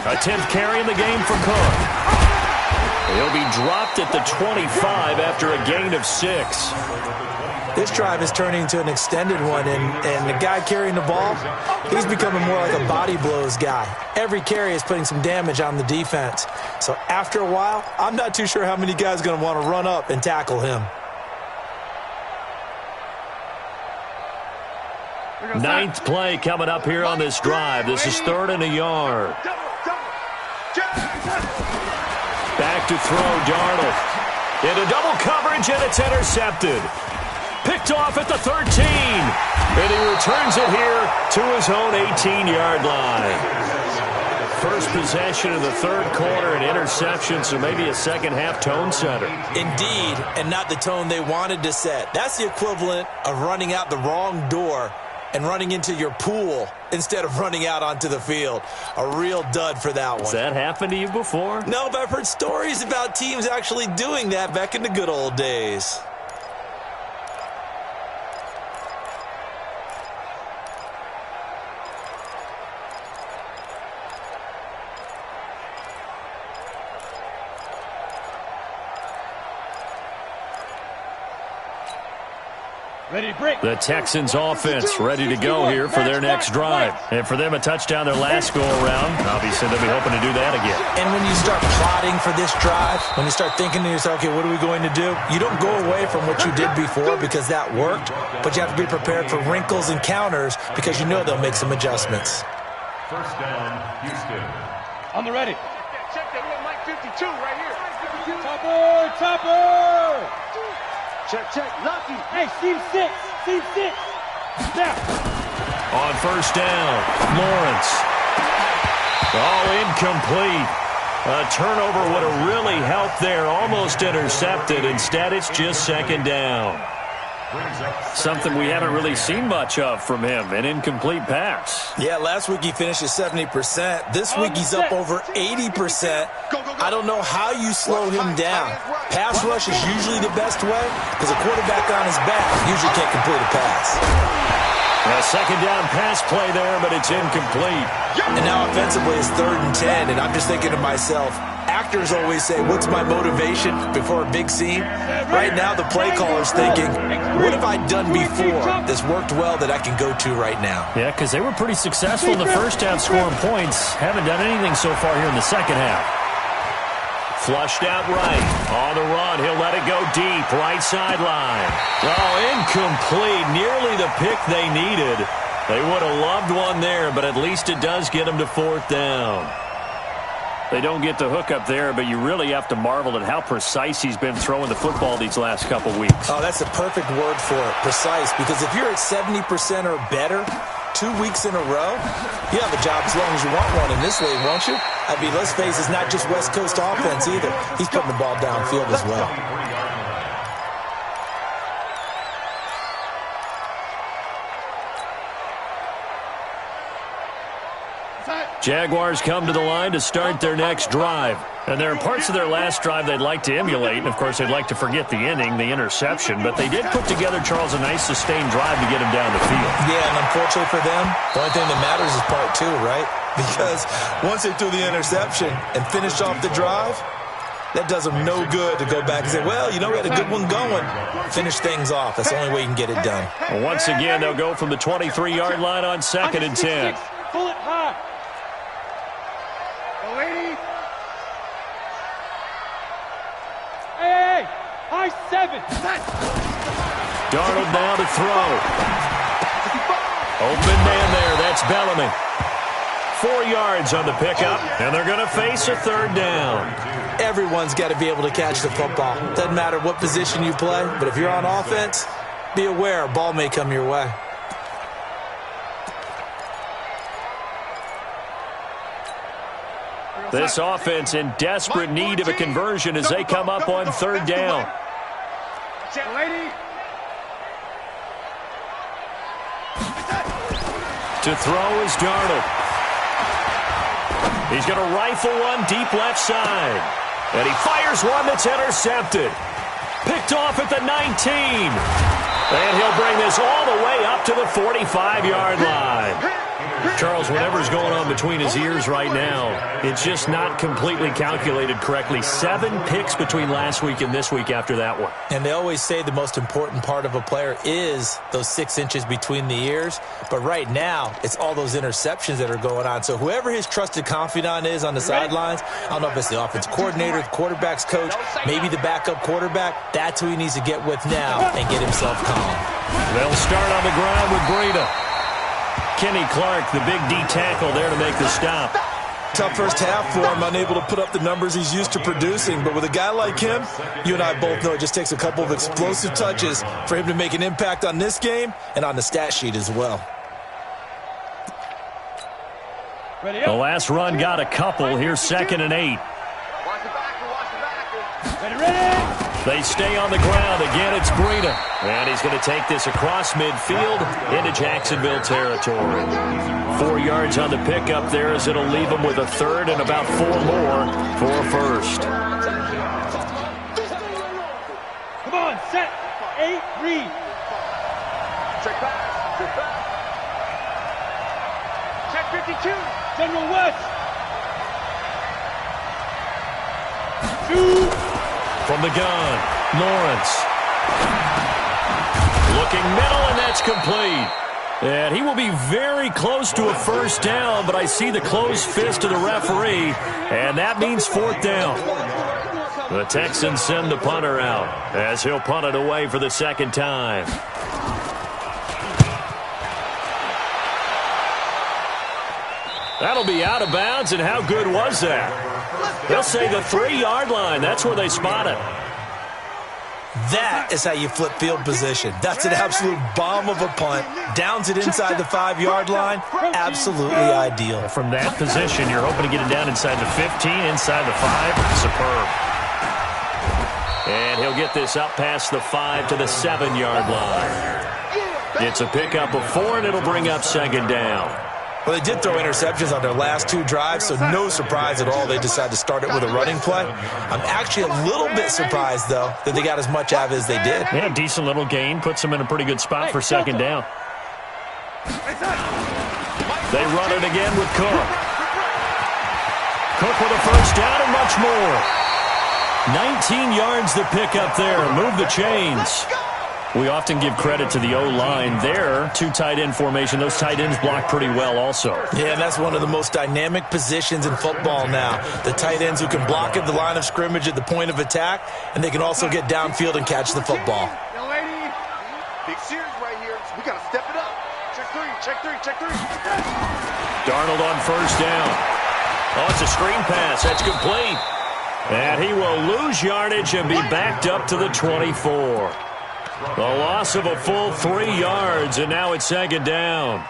S2: A 10th carry in the game for Cook. He'll be dropped at the 25 after a gain of 6.
S4: This drive is turning into an extended one, and the guy carrying the ball, he's becoming more like a body blows guy. Every carry is putting some damage on the defense. So after a while, I'm not too sure how many guys are going to want to run up and tackle him.
S2: 9th play coming up here on this drive. This is 3rd and a yard. Back to throw, Darnold. Into double coverage, and it's intercepted. Picked off at the 13. And he returns it here to his own 18-yard line. First possession of the 3rd quarter, an interception, so maybe a second-half tone setter.
S4: Indeed, and not the tone they wanted to set. That's the equivalent of running out the wrong door and running into your pool instead of running out onto the field. A real dud for that one.
S2: Has that happened to you before?
S4: No, but I've heard stories about teams actually doing that back in the good old days.
S5: Ready to break.
S2: The Texans offense ready to go here for their next drive. And for them, a touchdown their last go-around. Obviously, they'll be hoping to do that again.
S4: And when you start plotting for this drive, when you start thinking to yourself, okay, what are we going to do? You don't go away from what you did before because that worked, but you have to be prepared for wrinkles and counters because you know they'll make some adjustments.
S3: First down, Houston.
S5: On the ready. Check that. We have Mike 52 right here. Topper, topper. Check, Lucky. Hey, seam 6. Now.
S2: On first down, Lawrence. Incomplete. A turnover would have really helped there. Almost intercepted. Instead, it's just 2nd down. Something we haven't really seen much of from him, an incomplete pass.
S4: Yeah, last week he finished at 70%. This week he's up over 80%. I don't know how you slow him down. Pass rush is usually the best way because a quarterback on his back usually can't complete a pass.
S2: A 2nd down pass play there, but it's incomplete.
S4: And now offensively it's 3rd and 10, and I'm just thinking to myself, actors always say, what's my motivation before a big scene? Right now the play caller's thinking, what have I done before that's worked well that I can go to right now?
S2: Yeah, because they were pretty successful in the first half scoring points. Haven't done anything so far here in the second half. Flushed out right. On the run, he'll let it go deep. Right sideline. Incomplete. Nearly the pick they needed. They would have loved one there, but at least it does get them to 4th down. They don't get the hook up there, but you really have to marvel at how precise he's been throwing the football these last couple weeks.
S4: Oh, that's the perfect word for it, precise, because if you're at 70% or better 2 weeks in a row, you have a job as long as you want one in this league, won't you? I mean, let's face it, it's not just West Coast offense either. He's putting the ball downfield as well.
S2: Jaguars come to the line to start their next drive. And there are parts of their last drive they'd like to emulate. And, of course, they'd like to forget the inning, the interception. But they did put together, Charles, a nice sustained drive to get him down the field.
S4: Yeah, and unfortunately for them, the only thing that matters is part two, right? Because once they threw the interception and finished off the drive, that does them no good to go back and say, well, you know, we had a good one going. Finish things off. That's the only way you can get it done.
S2: Well, once again, they'll go from the 23-yard line on 2nd and 10.
S5: Pull it high. Go, lady. Hey, high 7.
S2: Darnold now to throw. Open man there. That's Bellamy. 4 yards on the pickup, and they're going to face a 3rd down.
S4: Everyone's got to be able to catch the football. Doesn't matter what position you play, but if you're on offense, be aware a ball may come your way.
S2: This offense in desperate need of a conversion as they come up on 3rd down.
S5: Lady.
S2: To throw is Darnold. He's going to rifle one deep left side. And he fires one that's intercepted. Picked off at the 19. And he'll bring this all the way up to the 45-yard line. Charles, whatever's going on between his ears right now, it's just not completely calculated correctly. 7 picks between last week and this week after that one.
S4: And they always say the most important part of a player is those 6 inches between the ears. But right now, it's all those interceptions that are going on. So whoever his trusted confidant is on the sidelines, I don't know if it's the offense coordinator, the quarterback's coach, maybe the backup quarterback, that's who he needs to get with now and get himself calm.
S2: They'll start on the ground with Breida. Kenny Clark, the big D tackle there to make the stop.
S4: Tough first half for him, unable to put up the numbers he's used to producing. But with a guy like him, you and I both know it just takes a couple of explosive touches for him to make an impact on this game and on the stat sheet as well.
S2: The last run got a couple. Here's 2nd and 8. They stay on the ground. Again, it's Breida. And he's going to take this across midfield into Jacksonville territory. 4 yards on the pickup there as it'll leave him with a 3rd and about 4 more for a 1st.
S5: Come on, set. 8, read. Check back. Check 52. General West. 2.
S2: From the gun, Lawrence. Looking middle, and that's complete. And he will be very close to a 1st down, but I see the closed fist of the referee, and that means 4th down. The Texans send the punter out as he'll punt it away for the 2nd time. That'll be out of bounds, and how good was that? They'll say the 3-yard line. That's where they spot it.
S4: That is how you flip field position. That's an absolute bomb of a punt. Downs it inside the 5-yard line. Absolutely ideal.
S2: From that position, you're hoping to get it down inside the 15, inside the 5. Superb. And he'll get this up past the 5 to the 7-yard line. It's a pickup of 4, and it'll bring up 2nd down.
S4: Well, they did throw interceptions on their last 2 drives, so no surprise at all they decided to start it with a running play. I'm actually a little bit surprised, though, that they got as much out of it as they did.
S2: Yeah, decent little gain. Puts them in a pretty good spot for 2nd down. They run it again with Cook. Cook with a 1st down and much more. 19 yards the pick up there. Move the chains. We often give credit to the O-line there. 2 tight end formation. Those tight ends block pretty well also.
S4: Yeah, and that's one of the most dynamic positions in football now. The tight ends who can block at the line of scrimmage at the point of attack, and they can also get downfield and catch the football.
S5: Young lady, big series right here. So we got to step it up. Check 3.
S2: Darnold on 1st down. Oh, it's a screen pass. That's complete. And he will lose yardage and be backed up to the 24. The loss of a full 3 yards, and now it's 2nd down.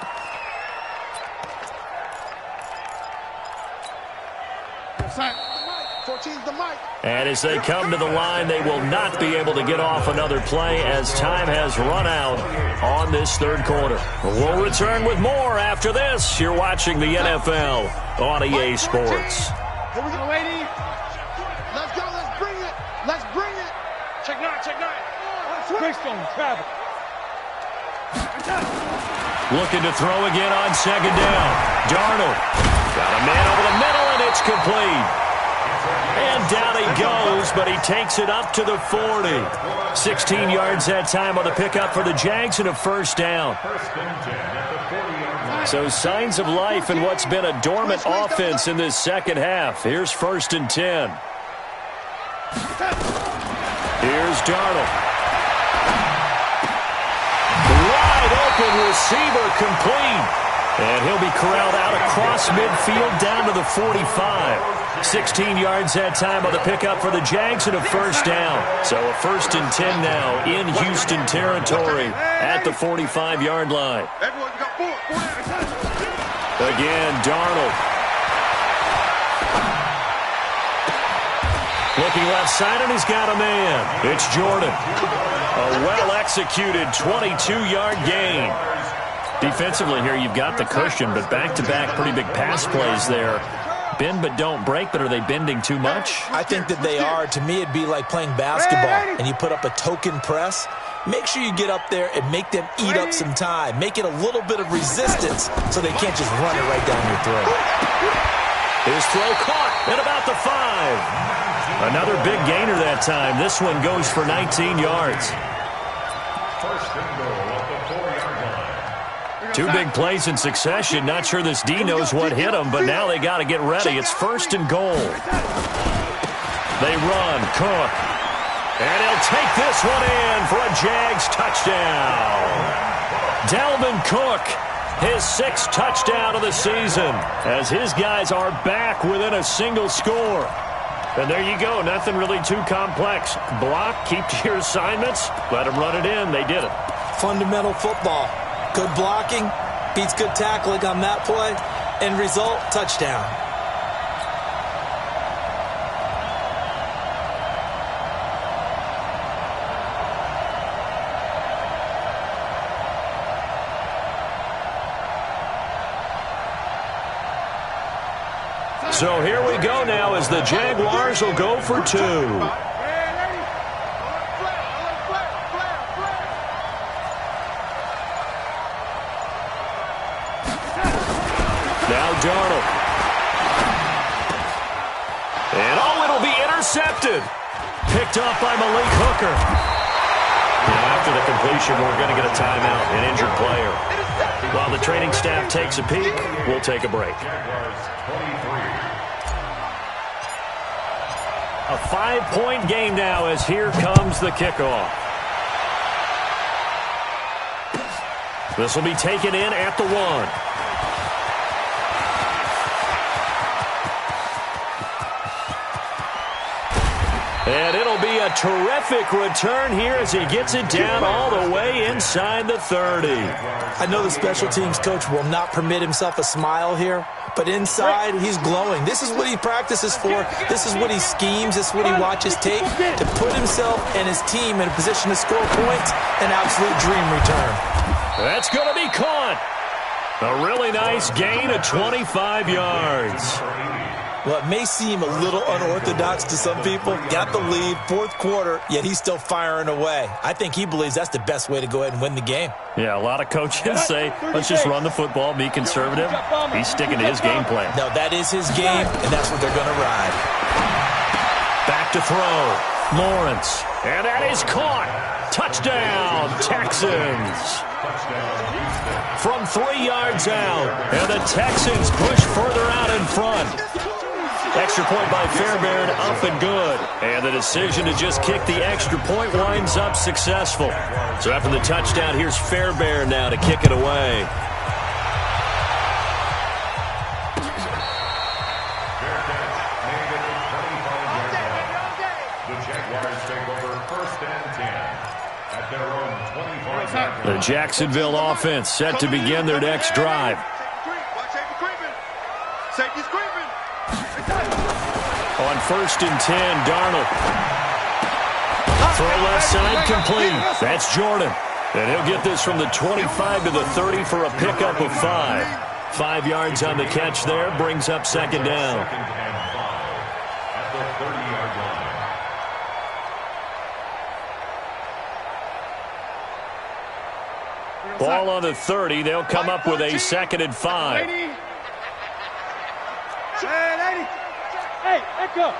S2: And as they come to the line, they will not be able to get off another play as time has run out on this third quarter. We'll return with more after this. You're watching the NFL on EA Sports.
S5: Here we go, lady. Let's go. Let's bring it. Let's bring it. Check nine. Check nine. Greystone, travel.
S2: Looking to throw again on second down. Darnold got a man over the middle, and it's complete. And down he goes, but he takes it up to the 40. 16 yards that time on the pickup for the Jags and a first down. So signs of life in what's been a dormant offense in this second half. Here's 1st and 10. Here's Darnold. Wide open receiver complete. And he'll be corralled out across midfield down to the 45. 16 yards that time on the pickup for the Jags and a first down. So a 1st and 10 now in Houston territory at the 45-yard line. Again, Darnold. Looking left side, and he's got a man. It's Jordan. A well-executed 22-yard gain. Defensively here, you've got the cushion, but back-to-back pretty big pass plays there. Bend but don't break, but are they bending too much?
S4: I think that they are. To me, it'd be like playing basketball, and you put up a token press. Make sure you get up there and make them eat up some time. Make it a little bit of resistance so they can't just run it right down your throat.
S2: His throw caught at about the 5. Another big gainer that time. This one goes for 19 yards.
S3: First and goal at the 4-yard line.
S2: 2 big plays in succession. Not sure this D knows what hit them, but now they got to get ready. It's 1st and goal. They run. Cook. And he'll take this one in for a Jags touchdown. Dalvin Cook, his 6th touchdown of the season, as his guys are back within a single score. And there you go. Nothing really too complex. Block, keep to your assignments, let them run it in. They did it.
S4: Fundamental football. Good blocking, beats good tackling on that play. End result, touchdown.
S2: So here we go now as the Jaguars will go for 2. Darnold. And it'll be intercepted. Picked up by Malik Hooker. Now after the completion, we're going to get a timeout, an injured player. While the training staff takes a peek, we'll take a break. A 5-point game now as here comes the kickoff. This will be taken in at the 1. And it'll be a terrific return here as he gets it down all the way inside the 30.
S4: I know the special teams coach will not permit himself a smile here, but inside he's glowing. This is what he practices for. This is what he schemes. This is what he watches tape to put himself and his team in a position to score points. An absolute dream return.
S2: That's going to be caught. A really nice gain of 25 yards.
S4: Well, it may seem a little unorthodox to some people. Got the lead, 4th quarter, yet he's still firing away. I think he believes that's the best way to go ahead and win the game.
S2: Yeah, a lot of coaches say, let's just run the football, be conservative. He's sticking to his game plan.
S4: No, that is his game, and that's what they're going to ride.
S2: Back to throw. Lawrence. And that is caught. Touchdown, Texans. From 3 yards out. And the Texans push further out in front. Extra point by Fairbairn, up and good. And the decision to just kick the extra point winds up successful. So after the touchdown, here's Fairbairn now to kick it away.
S3: The Jaguars take over 1st and 10 at their own 25.
S2: The Jacksonville offense set to begin their next drive. On first and 10. Darnold. Throw left side complete. That's Jordan. And he'll get this from the 25 to the 30 for a pickup of 5. 5 yards on the catch there. Brings up second down.
S3: Second and 5 at the 30-yard line.
S2: Ball on the 30. They'll come up with a second and 5.
S5: Hey, echo.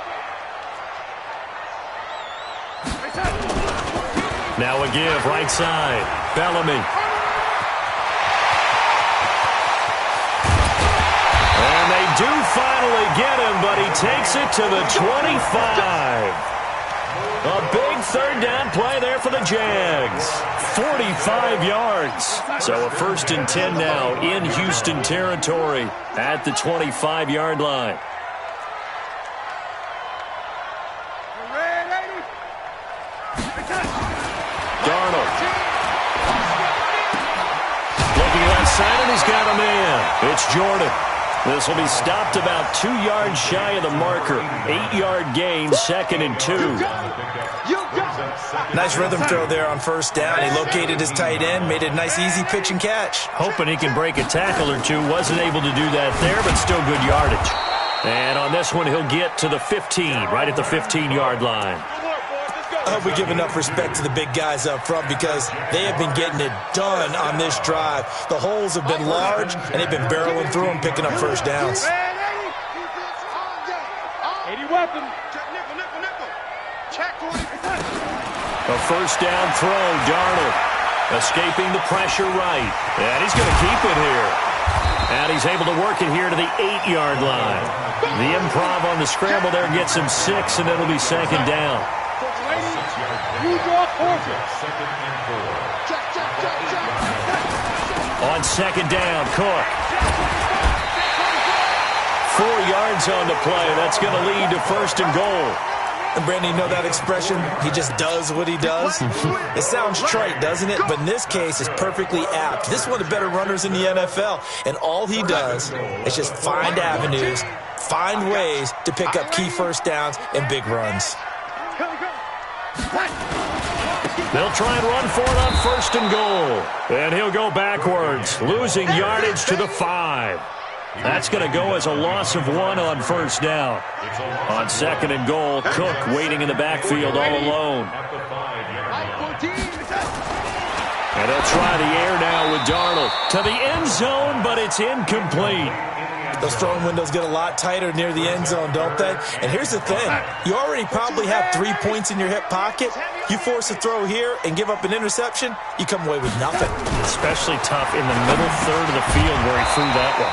S2: Now a give, right side. Bellamy. And they do finally get him, but he takes it to the 25. A big third down play there for the Jags. 45 yards. So a first and 10 now in Houston territory at the 25-yard line. Darnold. Looking left side, and he's got a man. It's Jordan. This will be stopped about 2 yards shy of the marker. 8-yard gain, second and 2.
S4: Nice rhythm throw there on first down. He located his tight end, made it a nice easy pitch and catch.
S2: Hoping he can break a tackle or two. Wasn't able to do that there, but still good yardage. And on this one, he'll get to the 15, right at the 15-yard line.
S4: I hope we give enough respect to the big guys up front because they have been getting it done on this drive. The holes have been large, and they've been barreling through them, picking up first downs.
S5: 80 weapon.
S2: A first down throw, Darnold. Escaping the pressure right. And he's going to keep it here. And he's able to work it here to the 8-yard line. The improv on the scramble there gets him 6, and it'll be second down. On second down, Cook. 4 yards on the play. That's going to lead to first and goal.
S4: And Brandon, you know that expression? He just does what he does. It sounds trite, doesn't it? But in this case, it's perfectly apt. This is one of the better runners in the NFL. And all he does is just find avenues, find ways to pick up key first downs and big runs.
S2: They'll try and run for it on first and goal. And he'll go backwards, losing yardage to the 5. That's going to go as a loss of 1 on first down. On second and goal, Cook waiting in the backfield all alone. And they'll try the air now with Darnold. To the end zone, but it's incomplete.
S4: Those throwing windows get a lot tighter near the end zone, don't they? And here's the thing. You already probably have 3 points in your hip pocket. You force a throw here and give up an interception, you come away with nothing.
S2: Especially tough in the middle third of the field where he threw that one.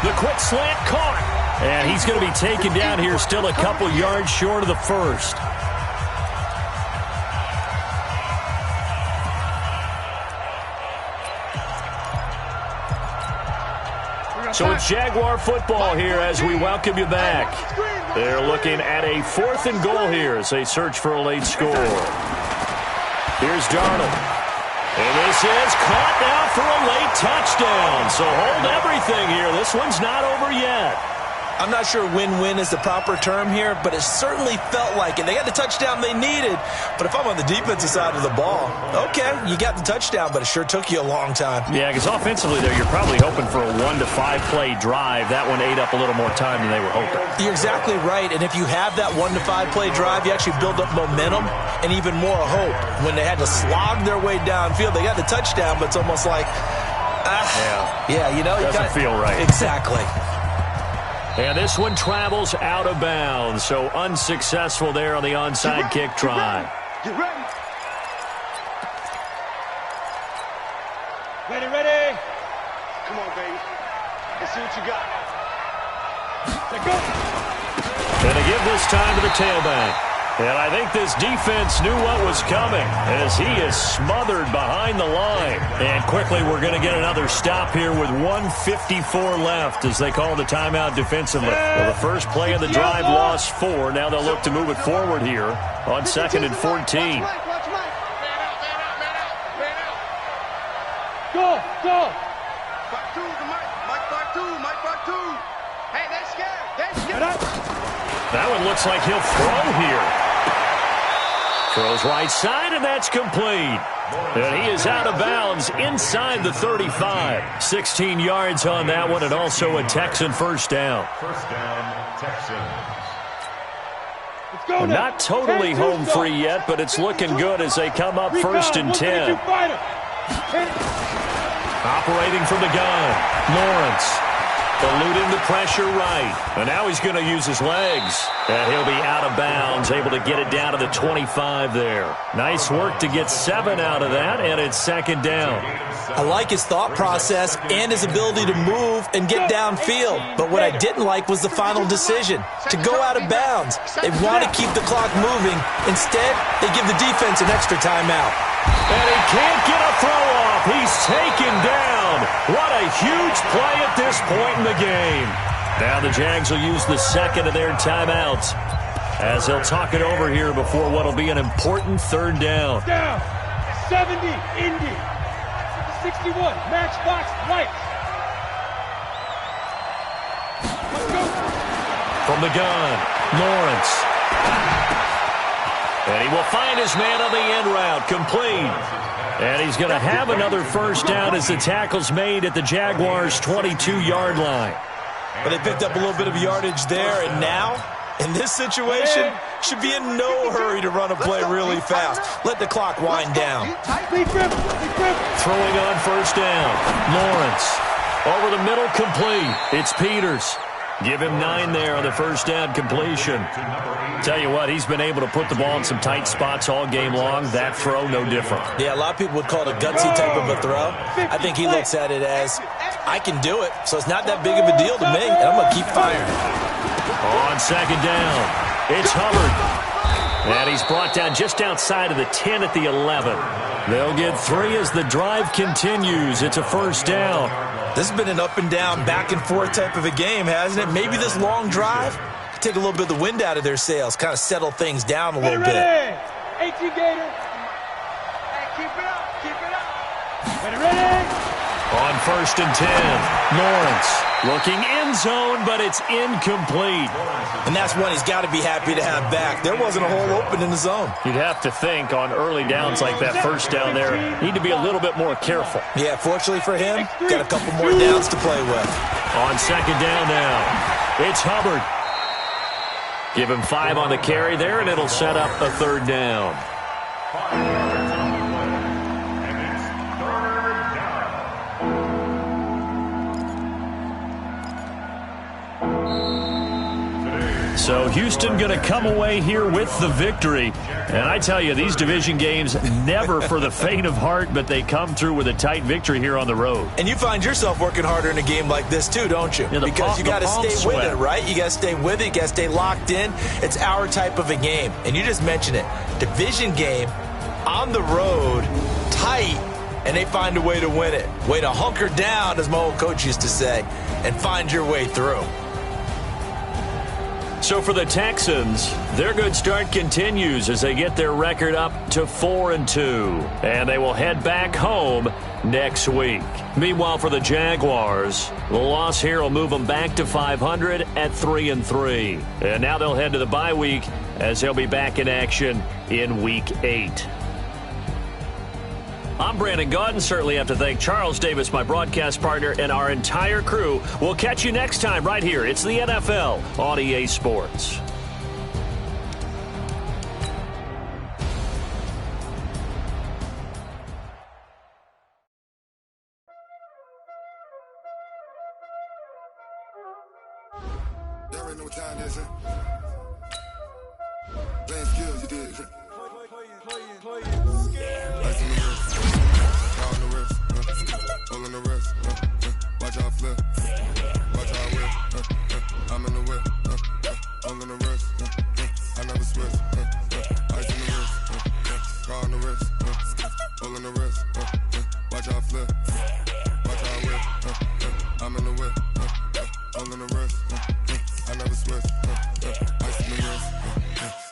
S2: The quick slant caught. And he's going to be taken down here, still a couple yards short of the first. So it's Jaguar football here as we welcome you back. They're looking at a 4th and goal here as they search for a late score. Here's Darnold. And this is caught now for a late touchdown. So hold everything here. This one's not over yet.
S4: I'm not sure win-win is the proper term here, but it certainly felt like it. They got the touchdown they needed, but if I'm on the defensive side of the ball, okay, you got the touchdown, but it sure took you a long time.
S2: Yeah, because offensively there, you're probably hoping for a 1 to 5 play drive. That one ate up a little more time than they were hoping.
S4: You're exactly right, and if you have that 1 to 5 play drive, you actually build up momentum and even more hope. When they had to slog their way downfield, they got the touchdown, but it's almost like, yeah, you know,
S2: doesn't feel right.
S4: Exactly.
S2: And this one travels out of bounds, so unsuccessful there on the onside kick try.
S5: Get ready. Ready. Come on, baby. Let's see what you got. Let's go.
S2: And a give this time to the tailback. And I think this defense knew what was coming as he is smothered behind the line. And quickly we're going to get another stop here with 1:54 left as they call the timeout defensively. Well, the first play of the drive lost 4. Now they'll look to move it forward here on 2nd and 14.
S5: Go.
S6: Mike 2. Hey, they're scared.
S5: Get up.
S2: That one looks like he'll throw here. Throws right side, and that's complete. And he is out of bounds inside the 35. 16 yards on that one, and also a Texan first down.
S3: First down, Texans.
S2: We're not totally home free yet, but it's looking good as they come up first and 10. Operating from the gun, Lawrence. Eluding the pressure right. And now he's going to use his legs. And he'll be out of bounds, able to get it down to the 25 there. Nice work to get 7 out of that, and it's second down.
S4: I like his thought process and his ability to move and get downfield. But what I didn't like was the final decision, to go out of bounds. They want to keep the clock moving. Instead, they give the defense an extra timeout.
S2: And he can't get a throw off. He's taken down. What a huge play at this point in the game. Now the Jags will use the second of their timeouts as they'll talk it over here before what will be an important third down.
S5: Down. 70, Indy. 61, matchbox, lights. Let's go.
S2: From the gun, Lawrence. And he will find his man on the end route, complete. And he's going to have another first down as the tackle's made at the Jaguars' 22-yard line.
S4: But they picked up a little bit of yardage there, and now, in this situation, should be in no hurry to run a play really fast. Let the clock wind down.
S2: Throwing on first down, Lawrence. Over the middle, complete. It's Peters. Give him 9 there on the first down completion. Tell you what, he's been able to put the ball in some tight spots all game long. That throw, no different.
S4: Yeah, a lot of people would call it a gutsy type of a throw. I think he looks at it as, I can do it, so it's not that big of a deal to me, and I'm going to keep firing.
S2: On second down, it's Hubbard. And he's brought down just outside of the 10 at the 11. They'll get 3 as the drive continues. It's a first down.
S4: This has been an up and down, back and forth type of a game, hasn't it? Maybe this long drive could take a little bit of the wind out of their sails, kind of settle things down a little bit.
S5: 18 Gator. Hey, keep it up, keep it up. Ready.
S2: On first and 10, Lawrence looking end zone, but it's incomplete.
S4: And that's one he's got to be happy to have back. There wasn't a hole open in the zone.
S2: You'd have to think on early downs like that first down there, need to be a little bit more careful.
S4: Yeah, fortunately for him, got a couple more downs to play with.
S2: On second down now, it's Hubbard. Give him 5 on the carry there, and it'll set up a third down. So Houston going to come away here with the victory. And I tell you, these division games, never for the faint of heart, but they come through with a tight victory here on the road.
S4: And you find yourself working harder in a game like this too, don't you?
S2: Yeah,
S4: because you got to stay with it, right? You got to stay with it. You got to stay locked in. It's our type of a game. And you just mentioned it. Division game, on the road, tight, and they find a way to win it. Way to hunker down, as my old coach used to say, and find your way through.
S2: So for the Texans, their good start continues as they get their record up to 4-2. And they will head back home next week. Meanwhile, for the Jaguars, the loss here will move them back to 500 at 3-3. And now they'll head to the bye week as they'll be back in action in Week 8. I'm Brandon Gaudin. Certainly have to thank Charles Davis, my broadcast partner, and our entire crew. We'll catch you next time right here. It's the NFL on EA Sports.
S6: Y'all already know what time it is, huh? Playing skills, you did, huh? All in the wrist, watch how I flip, watch how I whip, I'm in the whip, all in the wrist, I never switch, ice in the wrist, car on the wrist, all in the wrist, watch how I flip, watch how I whip, I'm in the whip, all in the wrist, I never switch, ice in the wrist,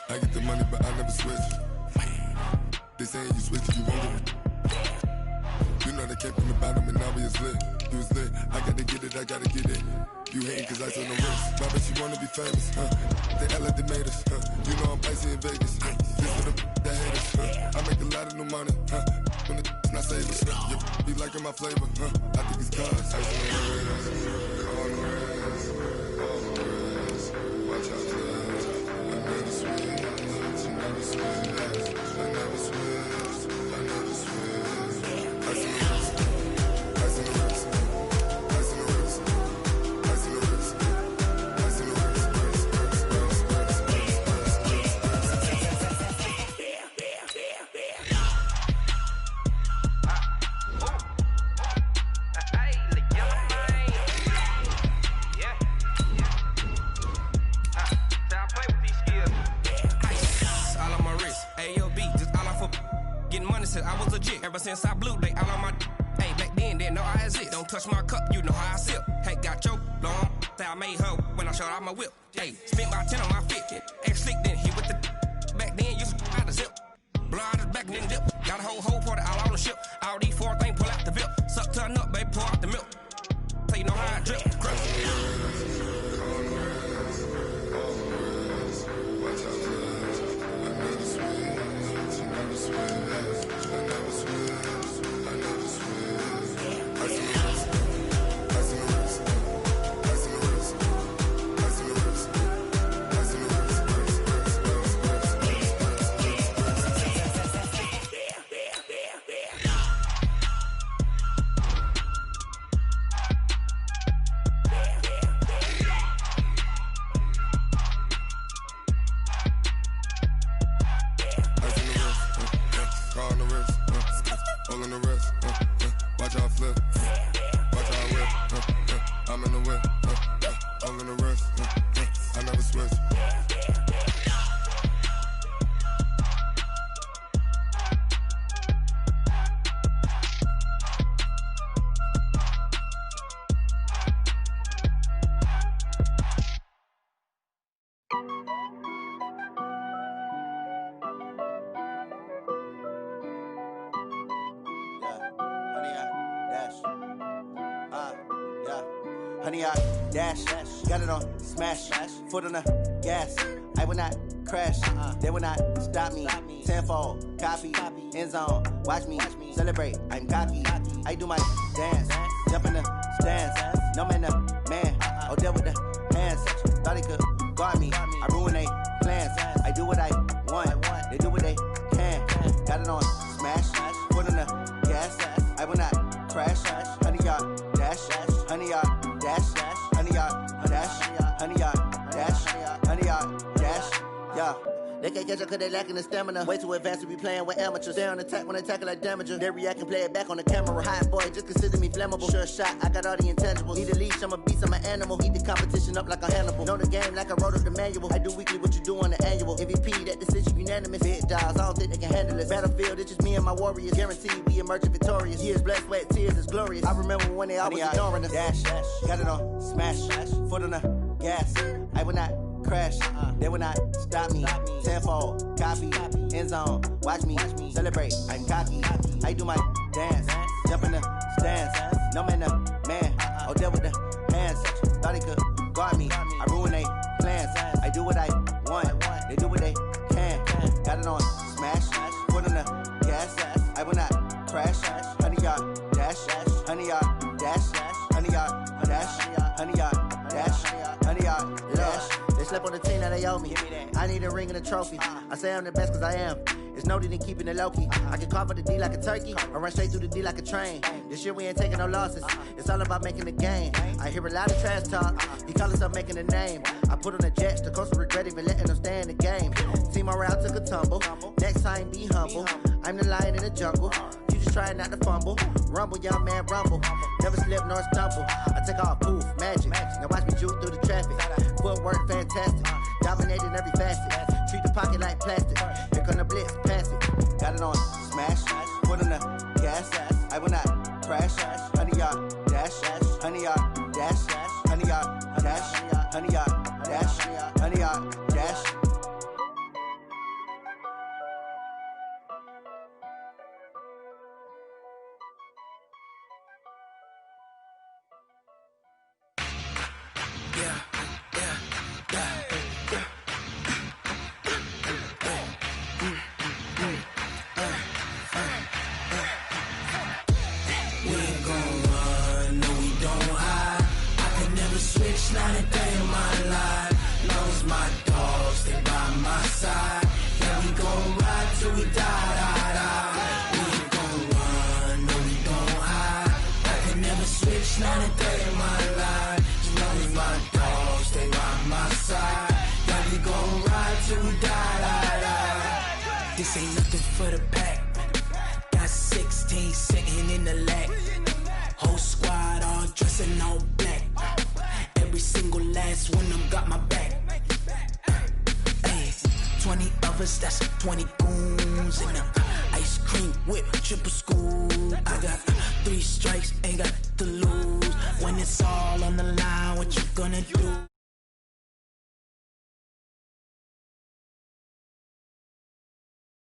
S6: I get the money but I never switch, they saying you switch if you want it. You know they came from the bottom and now we is lit. You was lit, I gotta get it, I gotta get it. You hating cause ice on the wrist. My bitch, you wanna be famous, They act like they made us, You know I'm icy in Vegas, This for the that hate us, I make a lot of new money, When the not savers, Be liking my flavor, I think it's cause ice on the wrist, on the wrist, on the wrist. Watch out, cuz I never switch, I never switch, I never switch, I never switch. Ice on the wrist, ice on the wrist, ice on the wrist, ice on the wrist, ice on the wrist,
S7: Since I was legit, ever since I blew, they all on my. Hey, back then, didn't know I had it. Don't touch my cup, you know how I sip. Hey, got your long, say I made her when I showed out my whip. Hey, spent about 10 on my fit. Ex slick, then hit with the. Back then, used to out the zip. Blood is back, then dip. Got a whole party all on the ship. All these 4 things, pull out the VIP. Suck, turn up, baby, pour out the milk. So you know how I drip.
S1: Honey, I dash, got it on smash, foot on the gas. I will not crash, they will not stop me. Tenfold, copy, end zone, watch me celebrate. I'm cocky, I do my dance, jump in the stands. No man, the man, oh, deal with the hands. Thought he could guard me, I ruin they plans. I do what I want, they do what they can. Got it on smash, foot on the gas. I will not crash, honey, y'all dash, honey, y'all dash, honey, y'all dash, honey, y'all dash, honey, y'all dash, yeah. They can't catch up cause they lacking the stamina. Way too advanced to be playing with amateurs. Stay on attack when they tackle like damager. They react and play it back on the camera. Hot boy, just consider me flammable. Sure shot, I got all the intangibles. Need a leash, I'm a beast, I'm an animal. Eat the competition up like a Hannibal. Know the game like I wrote up the manual. I do weekly what you do on the annual. MVP, that decision unanimous. Big dogs, I don't think they can handle it. Battlefield, it's just me and my warriors. Guaranteed we emerging victorious. Years, blood, sweat, tears, is glorious. I remember when they always ignoring us. Dash, got it on smash, foot on the gas. I will not crash, they will not stop me. Tenfold, copy, end zone, watch me celebrate. I'm cocky, I do my dance, jump in the stands. No man, the man, oh, deal with the hands. Thought he could guard me, I ruin they plans. I do what I want, they do what they can. Got it on smash, foot on the gas. I will not crash, honey, y'all dash, honey, y'all dash, honey, y'all dash, honey, y'all dash, honey, y'all dash. They slept on the team that they owe me. I need a ring and a trophy. I say I'm the best cause I am. It's no need in keeping it low-key. I can carve up the D like a turkey or run straight through the D like a train. This year we ain't taking no losses. It's all about making the game. I hear a lot of trash talk. He call himself making a name. I put on the jets. The coach will regret even letting them stay in the game. Team morale took a tumble. Next time be humble. I'm the lion in the jungle. You just trying not to fumble. Rumble, young man, rumble. Never slip nor stumble. I take off, poof, magic. Now watch me juke through the traffic. Footwork fantastic. Dominating every facet. Treat the pocket like plastic. Here come the blitz, pass it. Got it on smash. Foot on the gas. I will not crash. Honey, y'all dash. Honey, y'all dash. Honey, y'all dash. Honey, y'all dash. Honey, y'all dash.
S8: This ain't nothing for the pack. Got 16 sitting in the lag. Whole squad all dressing all black. Every single last one of them got my back. Ay, 20 of us, that's 20 goons in the ice cream whip, triple scoop. I got 3 strikes, ain't got to lose. When it's all